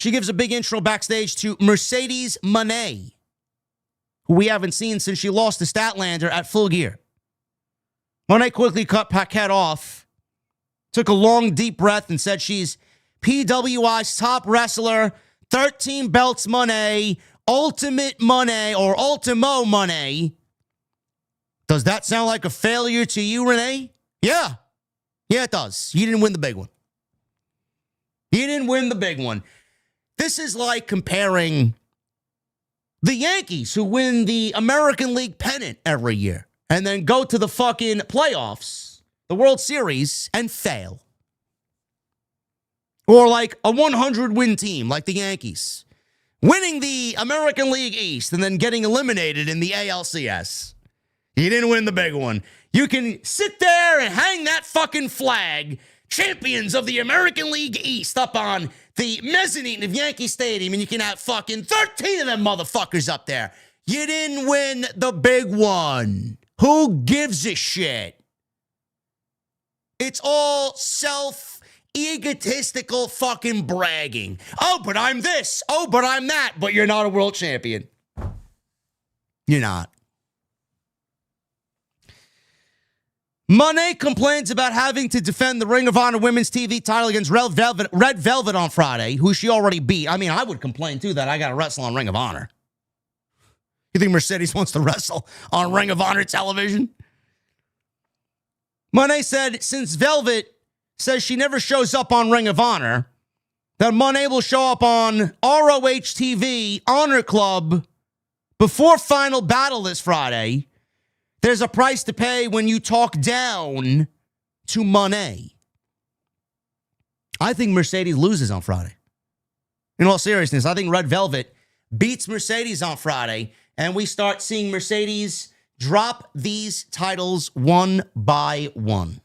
She gives a big intro backstage to Mercedes Moné, who we haven't seen since she lost to Statlander at Full Gear. Moné quickly cut Paquette off, took a long, deep breath, and said she's PWI's top wrestler, 13 belts Moné, ultimate Moné, or Ultimo Moné. Does that sound like a failure to you, Renee? Yeah. Yeah, it does. You didn't win the big one. You didn't win the big one. This is like comparing the Yankees, who win the American League pennant every year, and then go to the fucking playoffs, the World Series, and fail. Or like a 100-win team like the Yankees, winning the American League East and then getting eliminated in the ALCS. You didn't win the big one. You can sit there and hang that fucking flag, champions of the American League East, up on the mezzanine of Yankee Stadium, and you can have fucking 13 of them motherfuckers up there. You didn't win the big one. Who gives a shit? It's all egotistical fucking bragging. Oh, but I'm this. Oh, but I'm that. But you're not a world champion. You're not. Moné complains about having to defend the Ring of Honor Women's TV title against Red Velvet on Friday, who she already beat. I mean, I would complain, too, that I got to wrestle on Ring of Honor. You think Mercedes wants to wrestle on Ring of Honor television? Moné said since Velvet says she never shows up on Ring of Honor, that Moné will show up on ROH TV Honor Club before Final Battle this Friday. There's a price to pay when you talk down to Moné. I think Mercedes loses on Friday. In all seriousness, I think Red Velvet beats Mercedes on Friday, and we start seeing Mercedes drop these titles one by one.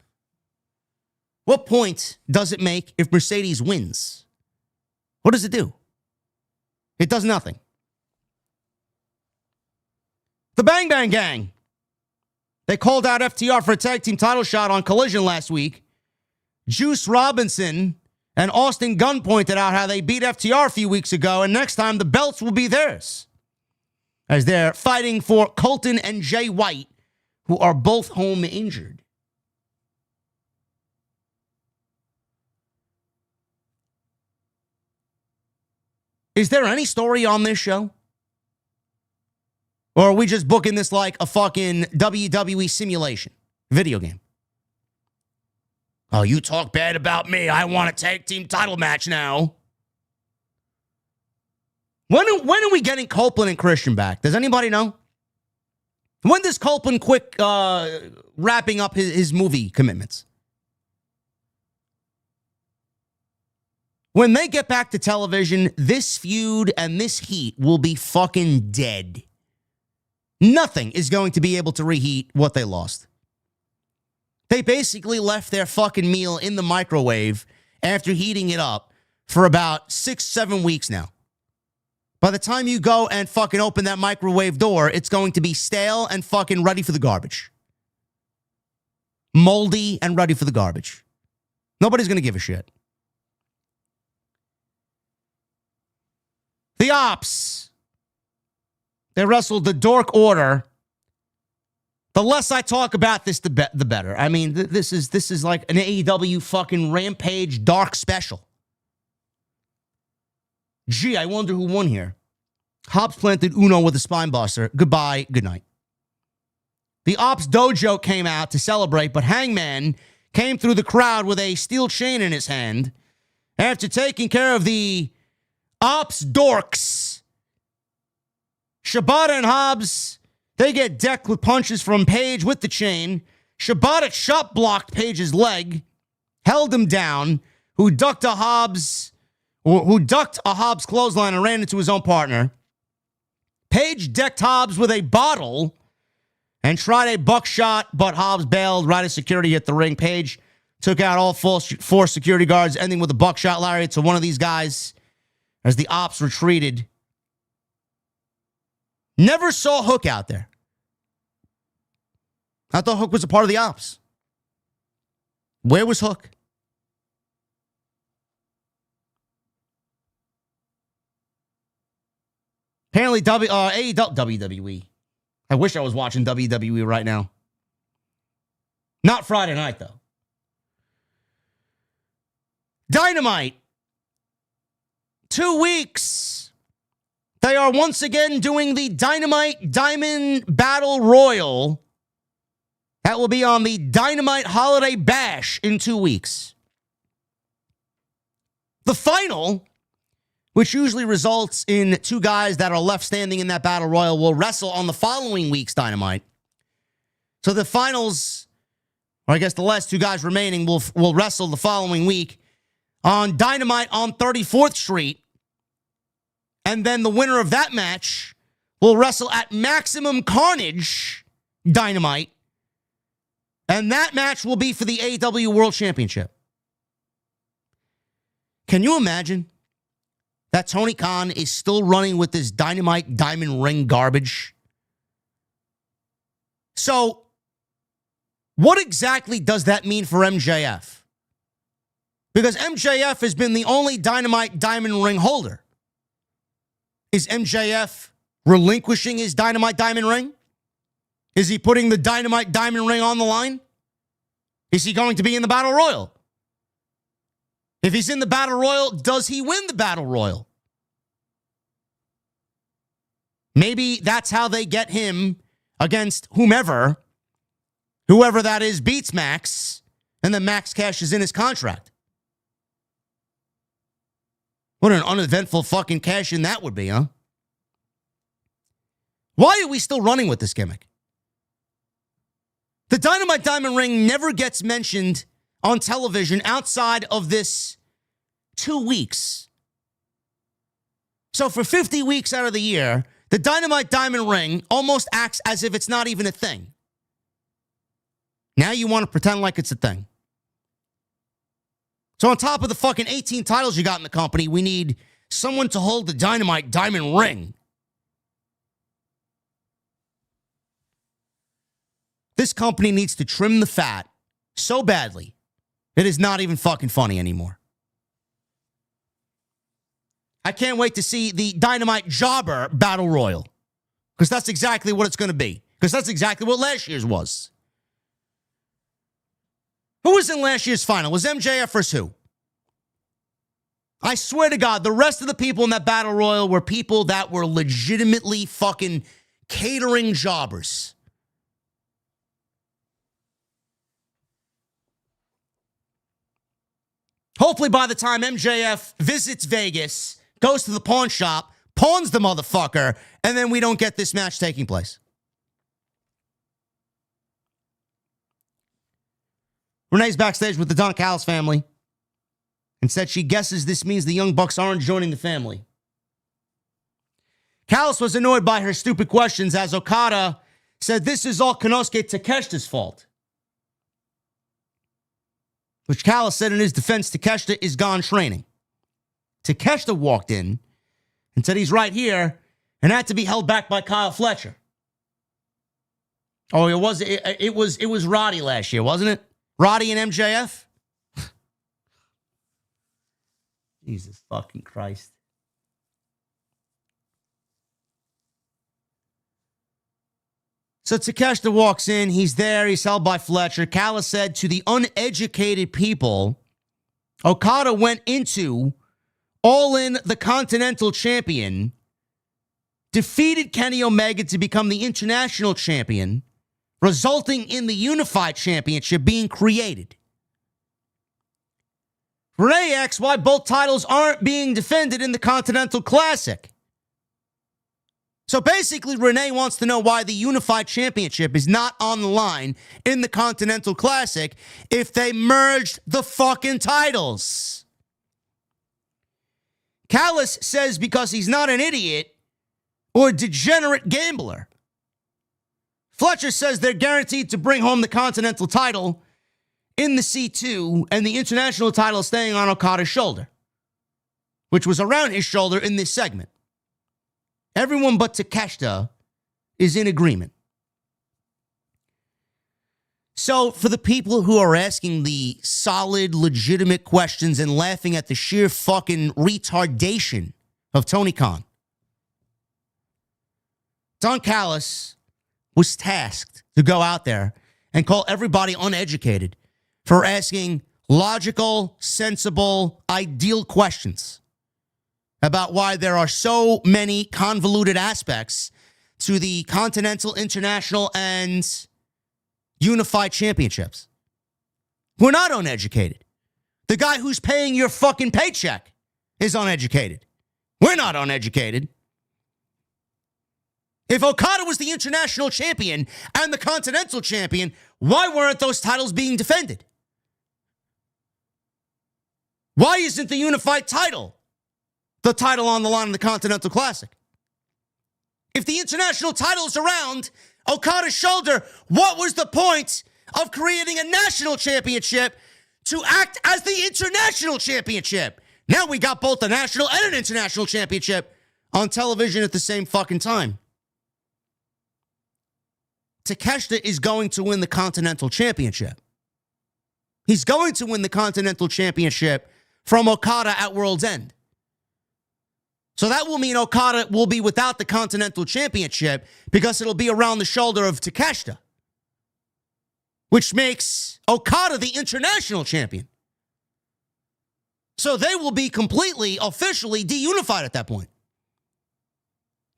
What point does it make if Mercedes wins? What does it do? It does nothing. The Bang Bang Gang. They called out FTR for a tag team title shot on Collision last week. Juice Robinson and Austin Gunn pointed out how they beat FTR a few weeks ago, and next time the belts will be theirs, as they're fighting for Colton and Jay White, who are both home injured. Is there any story on this show? Or are we just booking this like a fucking WWE simulation video game? Oh, you talk bad about me. I want a tag team title match now. When are we getting Copeland and Christian back? Does anybody know? When does Copeland quit wrapping up his movie commitments? When they get back to television, this feud and this heat will be fucking dead. Nothing is going to be able to reheat what they lost. They basically left their fucking meal in the microwave after heating it up for about 6-7 weeks now. By the time you go and fucking open that microwave door, it's going to be stale and fucking ready for the garbage. Moldy and ready for the garbage. Nobody's going to give a shit. The Ops. They wrestled the Dark Order. The less I talk about this, the better. I mean, this is like an AEW fucking Rampage Dark special. Gee, I wonder who won here. Hobbs planted Uno with a spine buster. Goodbye, good night. The Ops Dojo came out to celebrate, but Hangman came through the crowd with a steel chain in his hand. After taking care of the Ops Dorks, Shibata and Hobbs, they get decked with punches from Page with the chain. Shibata chop blocked Page's leg, held him down, who ducked a Hobbs clothesline and ran into his own partner. Page decked Hobbs with a bottle and tried a buckshot, but Hobbs bailed. Right as security hit the ring. Page took out all four security guards, ending with a buckshot lariat to one of these guys as the ops retreated. Never saw Hook out there. I thought Hook was a part of the ops. Where was Hook? Apparently, WWE. I wish I was watching WWE right now. Not Friday night, though. Dynamite. 2 weeks. They are once again doing the Dynamite Diamond Battle Royal. That will be on the Dynamite Holiday Bash in 2 weeks. The final, which usually results in two guys that are left standing in that battle royal, will wrestle on the following week's Dynamite. So the finals, or I guess the last two guys remaining, will wrestle the following week on Dynamite on 34th Street. And then the winner of that match will wrestle at Maximum Carnage Dynamite. And that match will be for the AEW World Championship. Can you imagine that Tony Khan is still running with this Dynamite Diamond Ring garbage? So, what exactly does that mean for MJF? Because MJF has been the only Dynamite Diamond Ring holder. Is MJF relinquishing his Dynamite Diamond Ring? Is he putting the Dynamite Diamond Ring on the line? Is he going to be in the Battle Royal? If he's in the Battle Royal, does he win the Battle Royal? Maybe that's how they get him against whoever that is beats Max, and then Max cashes in his contract. What an uneventful fucking cash in that would be, huh? Why are we still running with this gimmick? The Dynamite Diamond Ring never gets mentioned on television outside of this 2 weeks. So for 50 weeks out of the year, the Dynamite Diamond Ring almost acts as if it's not even a thing. Now you want to pretend like it's a thing. So on top of the fucking 18 titles you got in the company, we need someone to hold the Dynamite Diamond Ring. This company needs to trim the fat so badly, it is not even fucking funny anymore. I can't wait to see the Dynamite Jobber Battle Royal, because that's exactly what it's going to be, because that's exactly what last year's was. Who was in last year's final? Was MJF versus who? I swear to God, the rest of the people in that Battle Royal were people that were legitimately fucking catering jobbers. Hopefully by the time MJF visits Vegas, goes to the pawn shop, pawns the motherfucker, and then we don't get this match taking place. Renee's backstage with the Don Callis family and said she guesses this means the Young Bucks aren't joining the family. Callis was annoyed by her stupid questions as Okada said this is all Konosuke Takeshita's fault. Which Callis said in his defense, Takeshita is gone training. Takeshita walked in and said he's right here and had to be held back by Kyle Fletcher. Oh, it was Roddy last year, wasn't it? Roddy and MJF? Jesus fucking Christ. So Takeshita walks in. He's there. He's held by Fletcher. Callis said to the uneducated people, Okada went into All In the Continental Champion, defeated Kenny Omega to become the International Champion, resulting in the Unified Championship being created. Renee asks why both titles aren't being defended in the Continental Classic. So basically, Renee wants to know why the Unified Championship is not on the line in the Continental Classic if they merged the fucking titles. Callis says because he's not an idiot or a degenerate gambler. Fletcher says they're guaranteed to bring home the Continental title in the C2, and the international title staying on Okada's shoulder, which was around his shoulder in this segment. Everyone but Takeshita is in agreement. So for the people who are asking the solid, legitimate questions and laughing at the sheer fucking retardation of Tony Khan, Don Callis was tasked to go out there and call everybody uneducated for asking logical, sensible, ideal questions about why there are so many convoluted aspects to the Continental, International, and Unified Championships. We're not uneducated. The guy who's paying your fucking paycheck is uneducated. We're not uneducated. If Okada was the international champion and the Continental champion, why weren't those titles being defended? Why isn't the unified title the title on the line in the Continental Classic? If the international title is around Okada's shoulder, what was the point of creating a national championship to act as the international championship? Now we got both the national and an international championship on television at the same fucking time. Takeshita is going to win the Continental Championship. He's going to win the Continental Championship from Okada at World's End. So that will mean Okada will be without the Continental Championship because it'll be around the shoulder of Takeshita, which makes Okada the international champion. So they will be completely, officially de-unified at that point.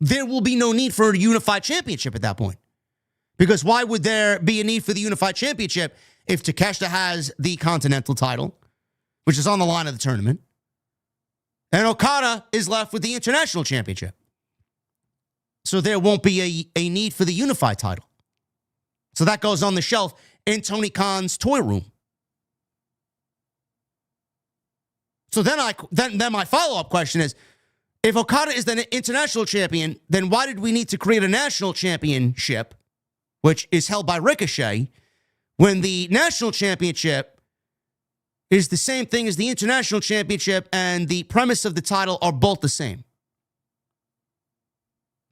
There will be no need for a unified championship at that point. Because why would there be a need for the unified championship if Takeshita has the Continental title, which is on the line of the tournament, and Okada is left with the international championship? So there won't be a need for the unified title. So that goes on the shelf in Tony Khan's toy room. So then my follow-up question is, if Okada is the international champion, then why did we need to create a national championship, which is held by Ricochet, when the national championship is the same thing as the international championship and the premise of the title are both the same?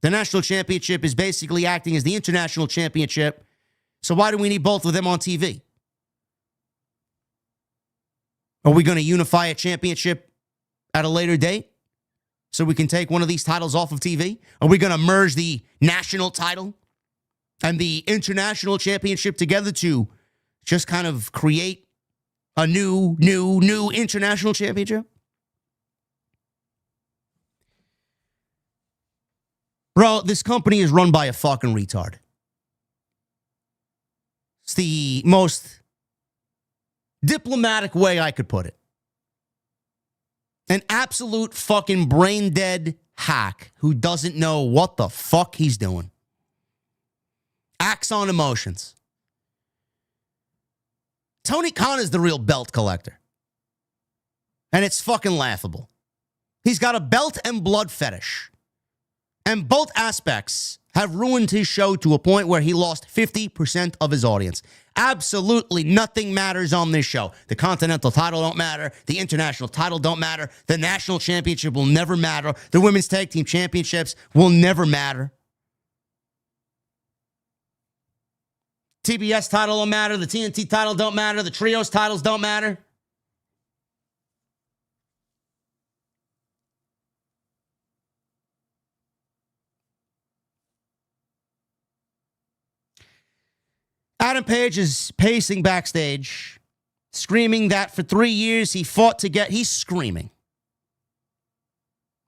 The national championship is basically acting as the international championship. So why do we need both of them on TV? Are we going to unify a championship at a later date so we can take one of these titles off of TV? Are we going to merge the national title and the international championship together to just kind of create a new international championship? Bro, this company is run by a fucking retard. It's the most diplomatic way I could put it. An absolute fucking brain-dead hack who doesn't know what the fuck he's doing. Acts on emotions. Tony Khan is the real belt collector. And it's fucking laughable. He's got a belt and blood fetish. And both aspects have ruined his show to a point where he lost 50% of his audience. Absolutely nothing matters on this show. The Continental title don't matter. The International title don't matter. The National Championship will never matter. The Women's Tag Team Championships will never matter. TBS title don't matter. The TNT title don't matter. The Trios titles don't matter. Adam Page is pacing backstage, screaming that for 3 years he fought to get... He's screaming.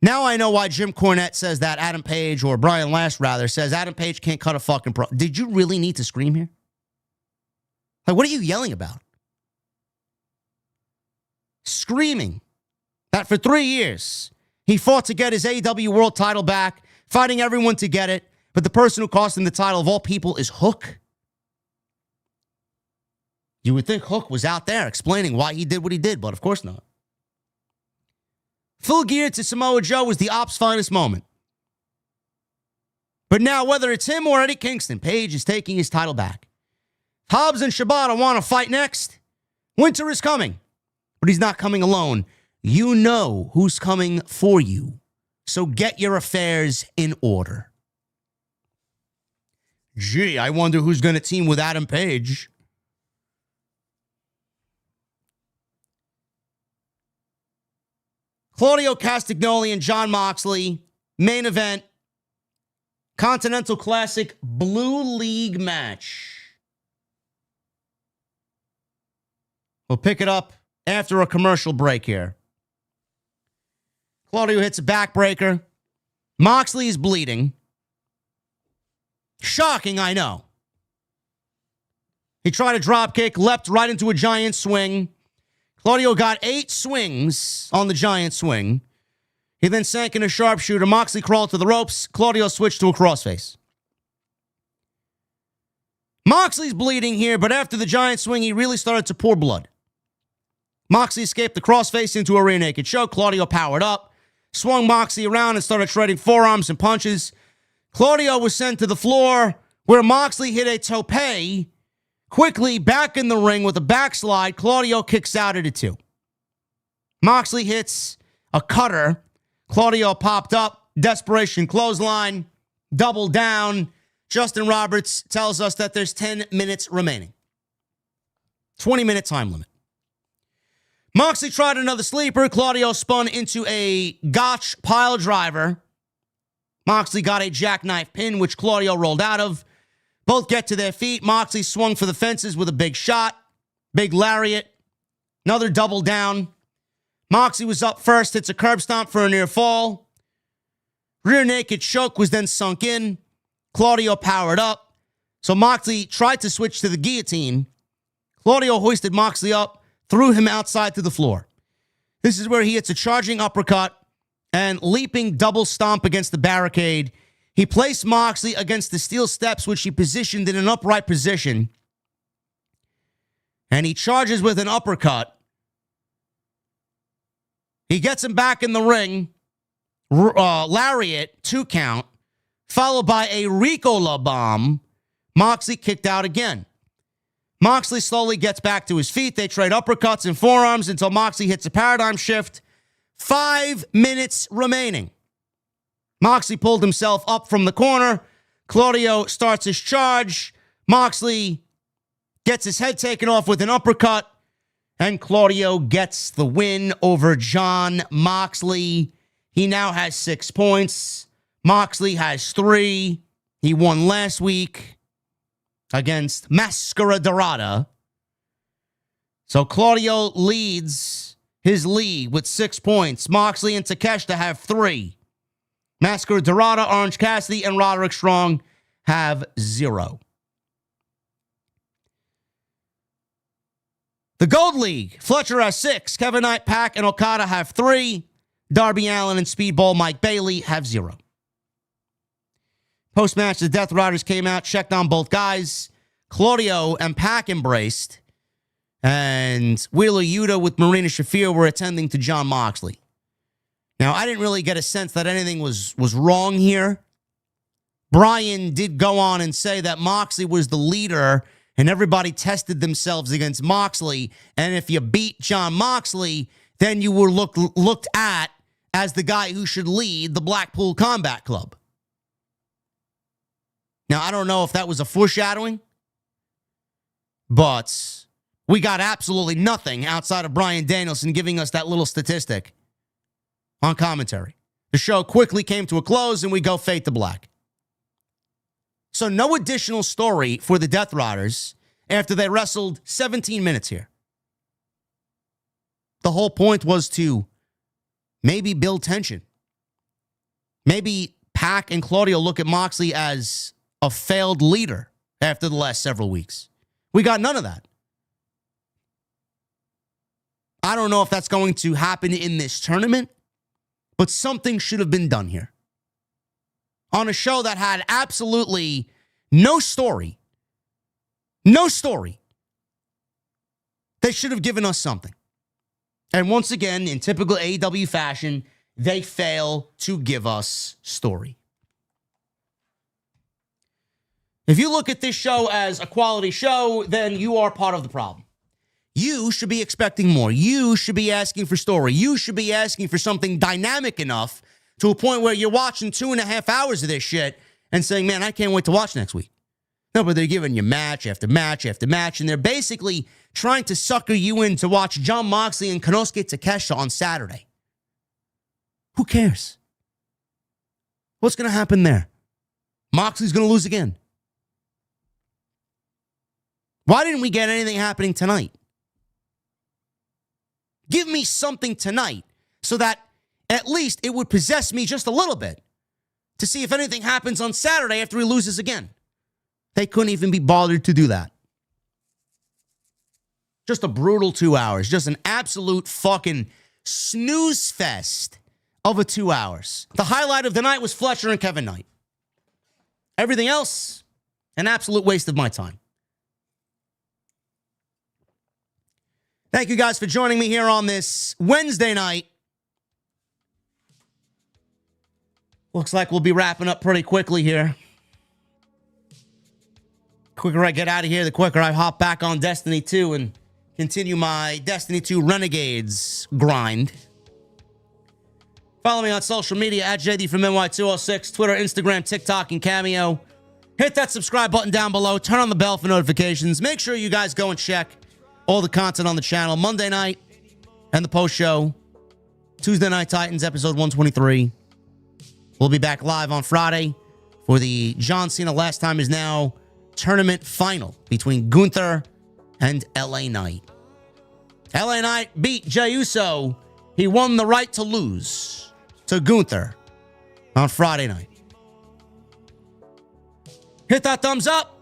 Now I know why Jim Cornette says that Adam Page, or Brian Last rather, says Adam Page can't cut a fucking pro. Did you really need to scream here? Like, what are you yelling about? Screaming that for 3 years he fought to get his AEW World title back, fighting everyone to get it, but the person who cost him the title of all people is Hook. You would think Hook was out there explaining why he did what he did, but of course not. Full gear to Samoa Joe was the Op's finest moment. But now, whether it's him or Eddie Kingston, Page is taking his title back. Hobbs and Shibata want to fight next. Winter is coming, but he's not coming alone. You know who's coming for you, so get your affairs in order. Gee, I wonder who's going to team with Adam Page. Claudio Castagnoli and Jon Moxley, main event, Continental Classic Blue League match. We'll pick it up after a commercial break here. Claudio hits a backbreaker. Moxley is bleeding. Shocking, I know. He tried a drop kick, leapt right into a giant swing. Claudio got 8 swings on the giant swing. He then sank in a sharpshooter. Moxley crawled to the ropes. Claudio switched to a crossface. Moxley's bleeding here, but after the giant swing, he really started to pour blood. Moxley escaped the crossface into a rear naked choke. Claudio powered up, swung Moxley around and started trading forearms and punches. Claudio was sent to the floor where Moxley hit a tope. Quickly back in the ring with a backslide. Claudio kicks out at a 2. Moxley hits a cutter. Claudio popped up. Desperation clothesline. Double down. Justin Roberts tells us that there's 10 minutes remaining. 20-minute time limit. Moxley tried another sleeper. Claudio spun into a gotch pile driver. Moxley got a jackknife pin, which Claudio rolled out of. Both get to their feet. Moxley swung for the fences with a big shot. Big lariat. Another double down. Moxley was up first. Hits a curb stomp for a near fall. Rear naked choke was then sunk in. Claudio powered up. So Moxley tried to switch to the guillotine. Claudio hoisted Moxley up, threw him outside to the floor. This is where he hits a charging uppercut and leaping double stomp against the barricade. He placed Moxley against the steel steps, which he positioned in an upright position. And he charges with an uppercut. He gets him back in the ring. Lariat, 2 count, followed by a Ricola bomb. Moxley kicked out again. Moxley slowly gets back to his feet. They trade uppercuts and forearms until Moxley hits a paradigm shift. 5 minutes remaining. Moxley pulled himself up from the corner. Claudio starts his charge. Moxley gets his head taken off with an uppercut. And Claudio gets the win over Jon Moxley. He now has 6 points. Moxley has 3. He won last week against Mascara Dorada. So Claudio leads his lead with 6 points. Moxley and Takeshita have 3. Mascara Dorada, Orange Cassidy, and Roderick Strong have 0. The Gold League, Fletcher has 6. Kevin Knight, Pac, and Okada have 3. Darby Allin and Speedball Mike Bailey have 0. Post-match, the Death Riders came out, checked on both guys. Claudio and Pac embraced. And Wheeler Yuta with Marina Shafir were attending to Jon Moxley. Now, I didn't really get a sense that anything was wrong here. Bryan did go on and say that Moxley was the leader and everybody tested themselves against Moxley. And if you beat Jon Moxley, then you were looked at as the guy who should lead the Blackpool Combat Club. Now, I don't know if that was a foreshadowing, but we got absolutely nothing outside of Bryan Danielson giving us that little statistic on commentary. The show quickly came to a close and we go fade to black. So no additional story for the Death Riders after they wrestled 17 minutes here. The whole point was to maybe build tension. Maybe Pac and Claudio look at Moxley as a failed leader after the last several weeks. We got none of that. I don't know if that's going to happen in this tournament, but something should have been done here. On a show that had absolutely no story. No story. They should have given us something. And once again, in typical AEW fashion, they fail to give us story. If you look at this show as a quality show, then you are part of the problem. You should be expecting more. You should be asking for story. You should be asking for something dynamic enough to a point where you're watching 2.5 hours of this shit and saying, man, I can't wait to watch next week. No, but they're giving you match after match after match, and they're basically trying to sucker you in to watch Jon Moxley and Konosuke Takeshita on Saturday. Who cares? What's going to happen there? Moxley's going to lose again. Why didn't we get anything happening tonight? Give me something tonight so that at least it would possess me just a little bit to see if anything happens on Saturday after he loses again. They couldn't even be bothered to do that. Just a brutal 2 hours. Just an absolute fucking snooze fest of a 2 hours. The highlight of the night was Fletcher and Kevin Knight. Everything else, an absolute waste of my time. Thank you guys for joining me here on this Wednesday night. Looks like we'll be wrapping up pretty quickly here. Quicker I get out of here, the quicker I hop back on Destiny 2 and continue my Destiny 2 Renegades grind. Follow me on social media at JDfromNY206, Twitter, Instagram, TikTok, and Cameo. Hit that subscribe button down below. Turn on the bell for notifications. Make sure you guys go and check all the content on the channel. Monday night and the post show. Tuesday Night Titans, episode 123. We'll be back live on Friday for the John Cena Last Time Is Now tournament final between Gunther and LA Knight. LA Knight beat Jey Uso. He won the right to lose to Gunther on Friday night. Hit that thumbs up.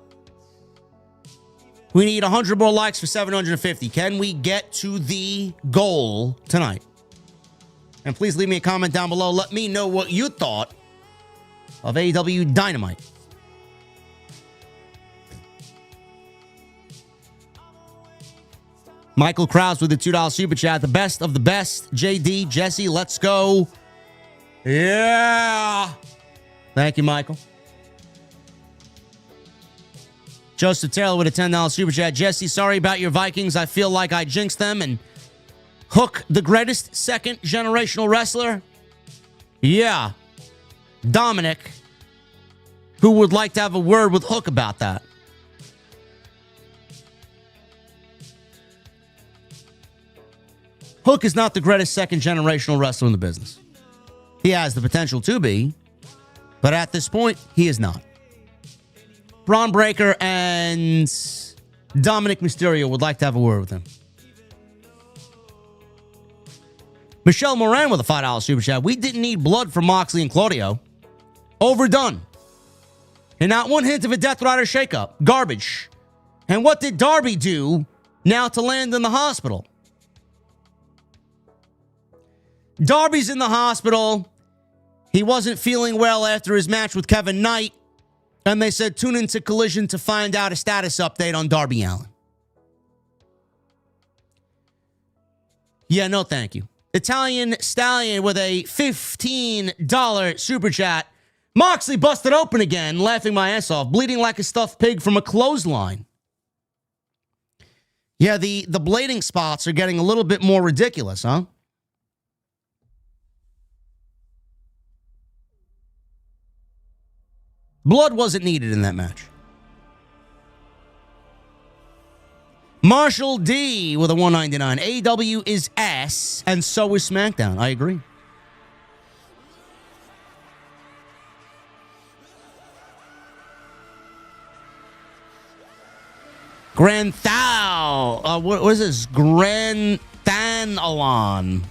We need 100 more likes for 750. Can we get to the goal tonight? And please leave me a comment down below. Let me know what you thought of AEW Dynamite. Michael Krause with the $2 super chat. The best of the best. JD, Jesse, let's go. Yeah. Thank you, Michael. Joseph Taylor with a $10 super chat. Jesse, sorry about your Vikings. I feel like I jinxed them. And Hook, the greatest second generational wrestler? Yeah. Dominic, who would like to have a word with Hook about that? Hook is not the greatest second generational wrestler in the business. He has the potential to be, but at this point, he is not. Braun Breaker and Dominic Mysterio would like to have a word with him. Michelle Moran with a $5 super chat. We didn't need blood from Moxley and Claudio. Overdone. And not one hint of a Death Rider shakeup. Garbage. And what did Darby do now to land in the hospital? Darby's in the hospital. He wasn't feeling well after his match with Kevin Knight. And they said tune into Collision to find out a status update on Darby Allin. Yeah, no thank you. Italian Stallion with a $15 super chat. Moxley busted open again, laughing my ass off, bleeding like a stuffed pig from a clothesline. Yeah, the blading spots are getting a little bit more ridiculous, huh? Blood wasn't needed in that match. Marshall D with a $1.99. AEW is ass, and so is SmackDown. I agree. Grand Thou. What is this? Grand Thanalon.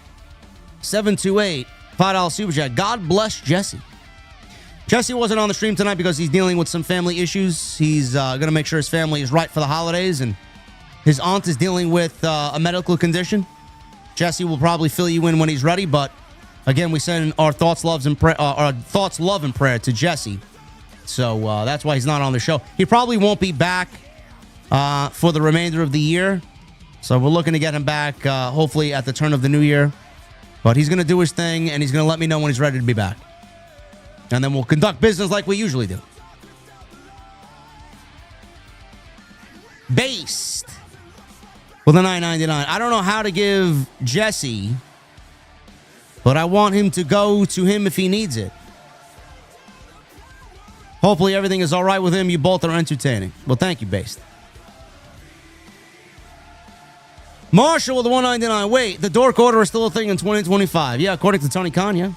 728. $5 super chat. God bless Jesse. Jesse wasn't on the stream tonight because he's dealing with some family issues. He's going to make sure his family is right for the holidays, and his aunt is dealing with a medical condition. Jesse will probably fill you in when he's ready, but again, we send our thoughts, love, and prayer to Jesse. So that's why he's not on the show. He probably won't be back for the remainder of the year. So we're looking to get him back hopefully at the turn of the new year. But he's going to do his thing, and he's going to let me know when he's ready to be back. And then we'll conduct business like we usually do. Based with a $9.99. I don't know how to give Jesse, but I want him to go to him if he needs it. Hopefully everything is all right with him. You both are entertaining. Well, thank you, Based. Marshall with the $1.99. Wait, the Dork Order is still a thing in 2025. Yeah, according to Tony Khan, yeah.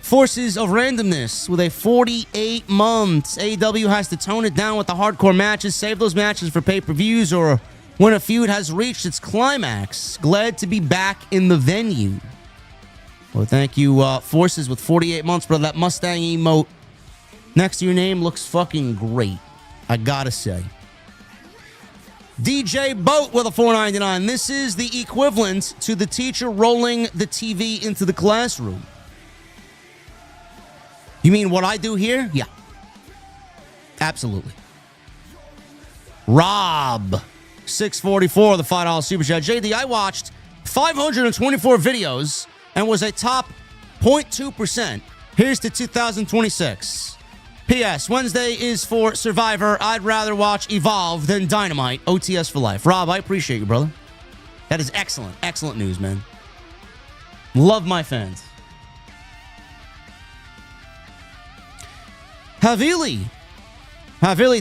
Forces of Randomness with a 48 months. AEW has to tone it down with the hardcore matches. Save those matches for pay-per-views or when a feud has reached its climax. Glad to be back in the venue. Well, thank you, Forces with 48 months, bro. That Mustang emote next to your name looks fucking great. I gotta say. DJ Boat with a $4.99. This is the equivalent to the teacher rolling the TV into the classroom. You mean what I do here? Yeah. Absolutely. Rob, 644, the $5 super chat. JD, I watched 524 videos and was a top 0.2%. Here's to 2026. P.S. Wednesday is for Survivor. I'd rather watch Evolve than Dynamite. OTS for life. Rob, I appreciate you, brother. That is excellent. Excellent news, man. Love my fans. Havili,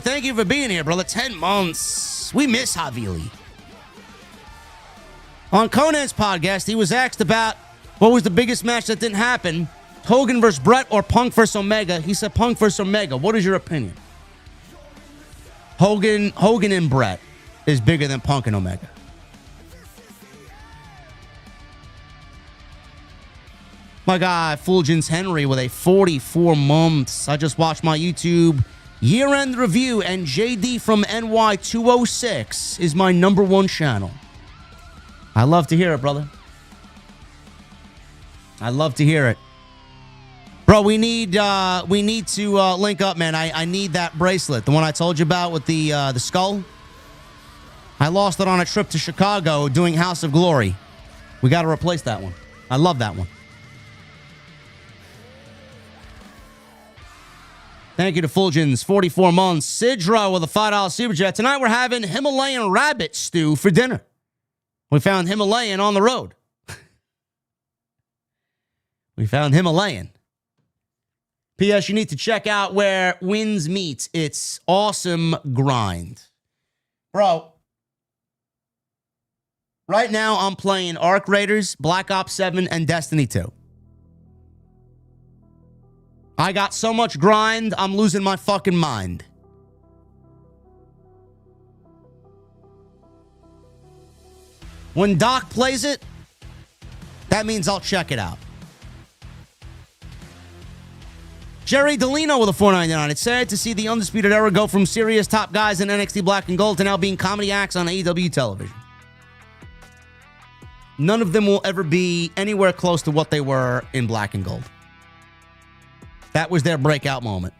thank you for being here, brother. 10 months. We miss Havili. On Conan's podcast, he was asked about what was the biggest match that didn't happen, Hogan versus Brett or Punk versus Omega. He said Punk versus Omega. What is your opinion? Hogan and Brett is bigger than Punk and Omega. My guy, Fulgence Henry with a 44 months. I just watched my YouTube year-end review, and JD from NY 206 is my #1 channel. I love to hear it, brother. I love to hear it. Bro, we need to link up, man. I need that bracelet, the one I told you about with the skull. I lost it on a trip to Chicago doing House of Glory. We got to replace that one. I love that one. Thank you to Fulgens, 44 months. Sidra with a $5 super chat. Tonight we're having Himalayan rabbit stew for dinner. We found Himalayan on the road. We found Himalayan. P.S. You need to check out where Wins meets. It's awesome grind. Bro, right now I'm playing Arc Raiders, Black Ops 7, and Destiny 2. I got so much grind, I'm losing my fucking mind. When Doc plays it, that means I'll check it out. Jerry Delino with a $4.99. It's sad to see the Undisputed Era go from serious top guys in NXT Black and Gold to now being comedy acts on AEW television. None of them will ever be anywhere close to what they were in Black and Gold. That was their breakout moment.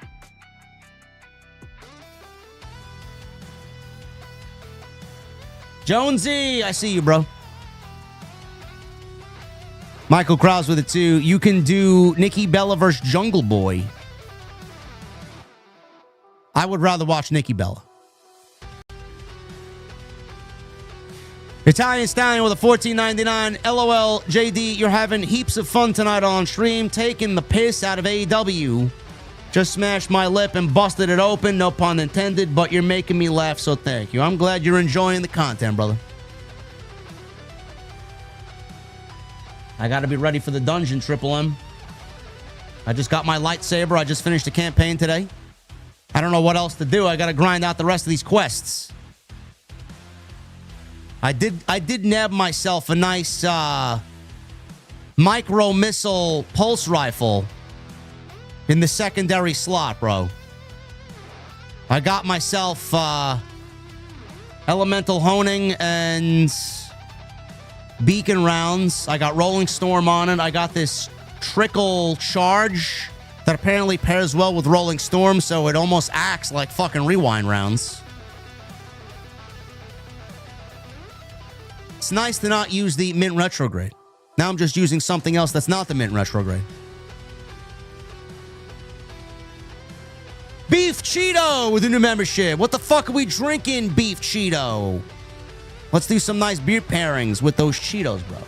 Jonesy, I see you, bro. Michael Krause with it, too. You can do Nikki Bella versus Jungle Boy. I would rather watch Nikki Bella. Italian Stallion with a $14.99. LOL, JD, you're having heaps of fun tonight on stream, taking the piss out of AEW. Just smashed my lip and busted it open, no pun intended, but you're making me laugh, so thank you. I'm glad you're enjoying the content, brother. I gotta be ready for the dungeon, Triple M. I just got my lightsaber. I just finished a campaign today. I don't know what else to do. I gotta grind out the rest of these quests. I did nab myself a nice micro missile pulse rifle in the secondary slot, bro. I got myself elemental honing and beacon rounds. I got Rolling Storm on it. I got this trickle charge that apparently pairs well with Rolling Storm, so it almost acts like fucking rewind rounds. It's nice to not use the Mint Retrograde. Now I'm just using something else that's not the Mint Retrograde. Beef Cheeto with a new membership. What the fuck are we drinking, Beef Cheeto? Let's do some nice beer pairings with those Cheetos, bro.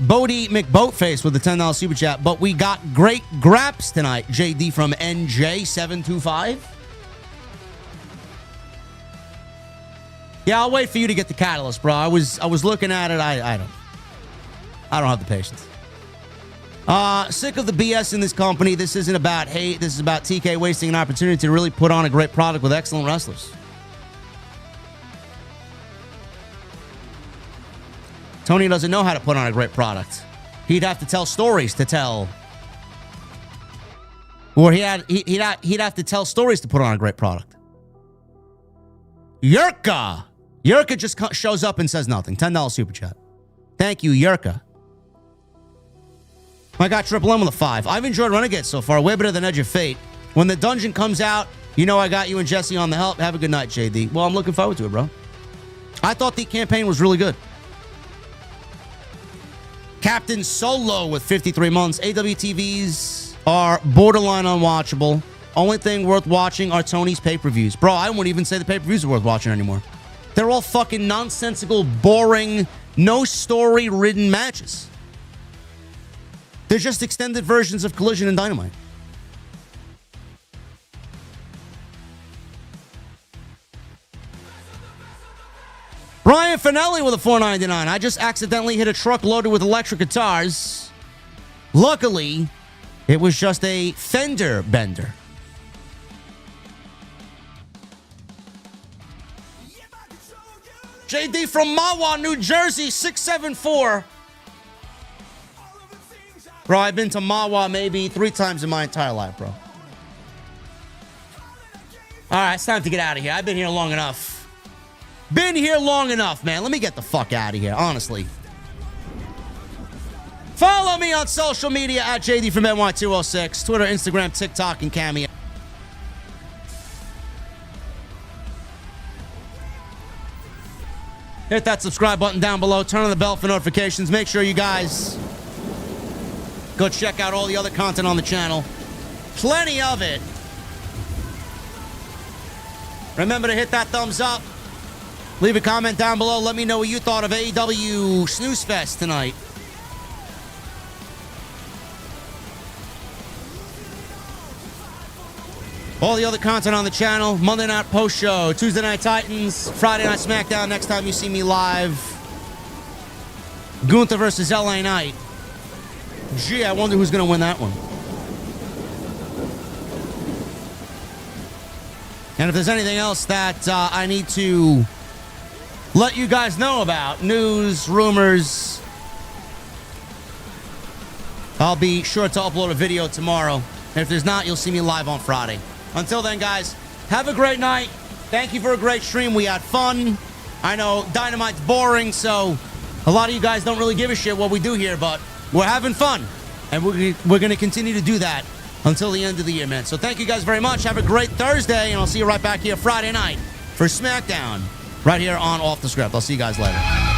Bodie McBoatface with a $10 super chat. But we got great graps tonight. JD from NJ725. Yeah, I'll wait for you to get the catalyst, bro. I was looking at it. I don't have the patience. Sick of the BS in this company. This isn't about hate. This is about TK wasting an opportunity to really put on a great product with excellent wrestlers. Tony doesn't know how to put on a great product. He'd have to tell stories to tell. Or he'd have to tell stories to put on a great product. Yurka just shows up and says nothing. $10 super chat. Thank you, Yurka. I got Triple M with a 5. I've enjoyed Renegade so far. Way better than Edge of Fate. When the dungeon comes out, you know I got you and Jesse on the help. Have a good night, JD. Well, I'm looking forward to it, bro. I thought the campaign was really good. Captain Solo with 53 months. AWTVs are borderline unwatchable. Only thing worth watching are Tony's pay-per-views. Bro, I wouldn't even say the pay-per-views are worth watching anymore. They're all fucking nonsensical, boring, no story-ridden matches. They're just extended versions of Collision and Dynamite. Brian Finelli with a $4.99. I just accidentally hit a truck loaded with electric guitars. Luckily, it was just a fender bender. JD from Mahwah, New Jersey, 674. Bro, I've been to Mahwah maybe 3 times in my entire life, bro. All right, it's time to get out of here. I've been here long enough. Been here long enough, man. Let me get the fuck out of here, honestly. Follow me on social media at JDfromNY206. Twitter, Instagram, TikTok, and Cameo. Hit that subscribe button down below. Turn on the bell for notifications. Make sure you guys go check out all the other content on the channel. Plenty of it. Remember to hit that thumbs up. Leave a comment down below. Let me know what you thought of AEW Snooze Fest tonight. All the other content on the channel. Monday Night Post Show. Tuesday Night Titans. Friday Night SmackDown. Next time you see me live. Gunther versus LA Knight. Gee, I wonder who's going to win that one. And if there's anything else that I need to let you guys know about, news, rumors, I'll be sure to upload a video tomorrow. And if there's not, you'll see me live on Friday. Until then, guys, have a great night. Thank you for a great stream. We had fun. I know Dynamite's boring, so a lot of you guys don't really give a shit what we do here, but we're having fun. And we're going to continue to do that until the end of the year, man. So thank you guys very much. Have a great Thursday, and I'll see you right back here Friday night for SmackDown right here on Off the Script. I'll see you guys later.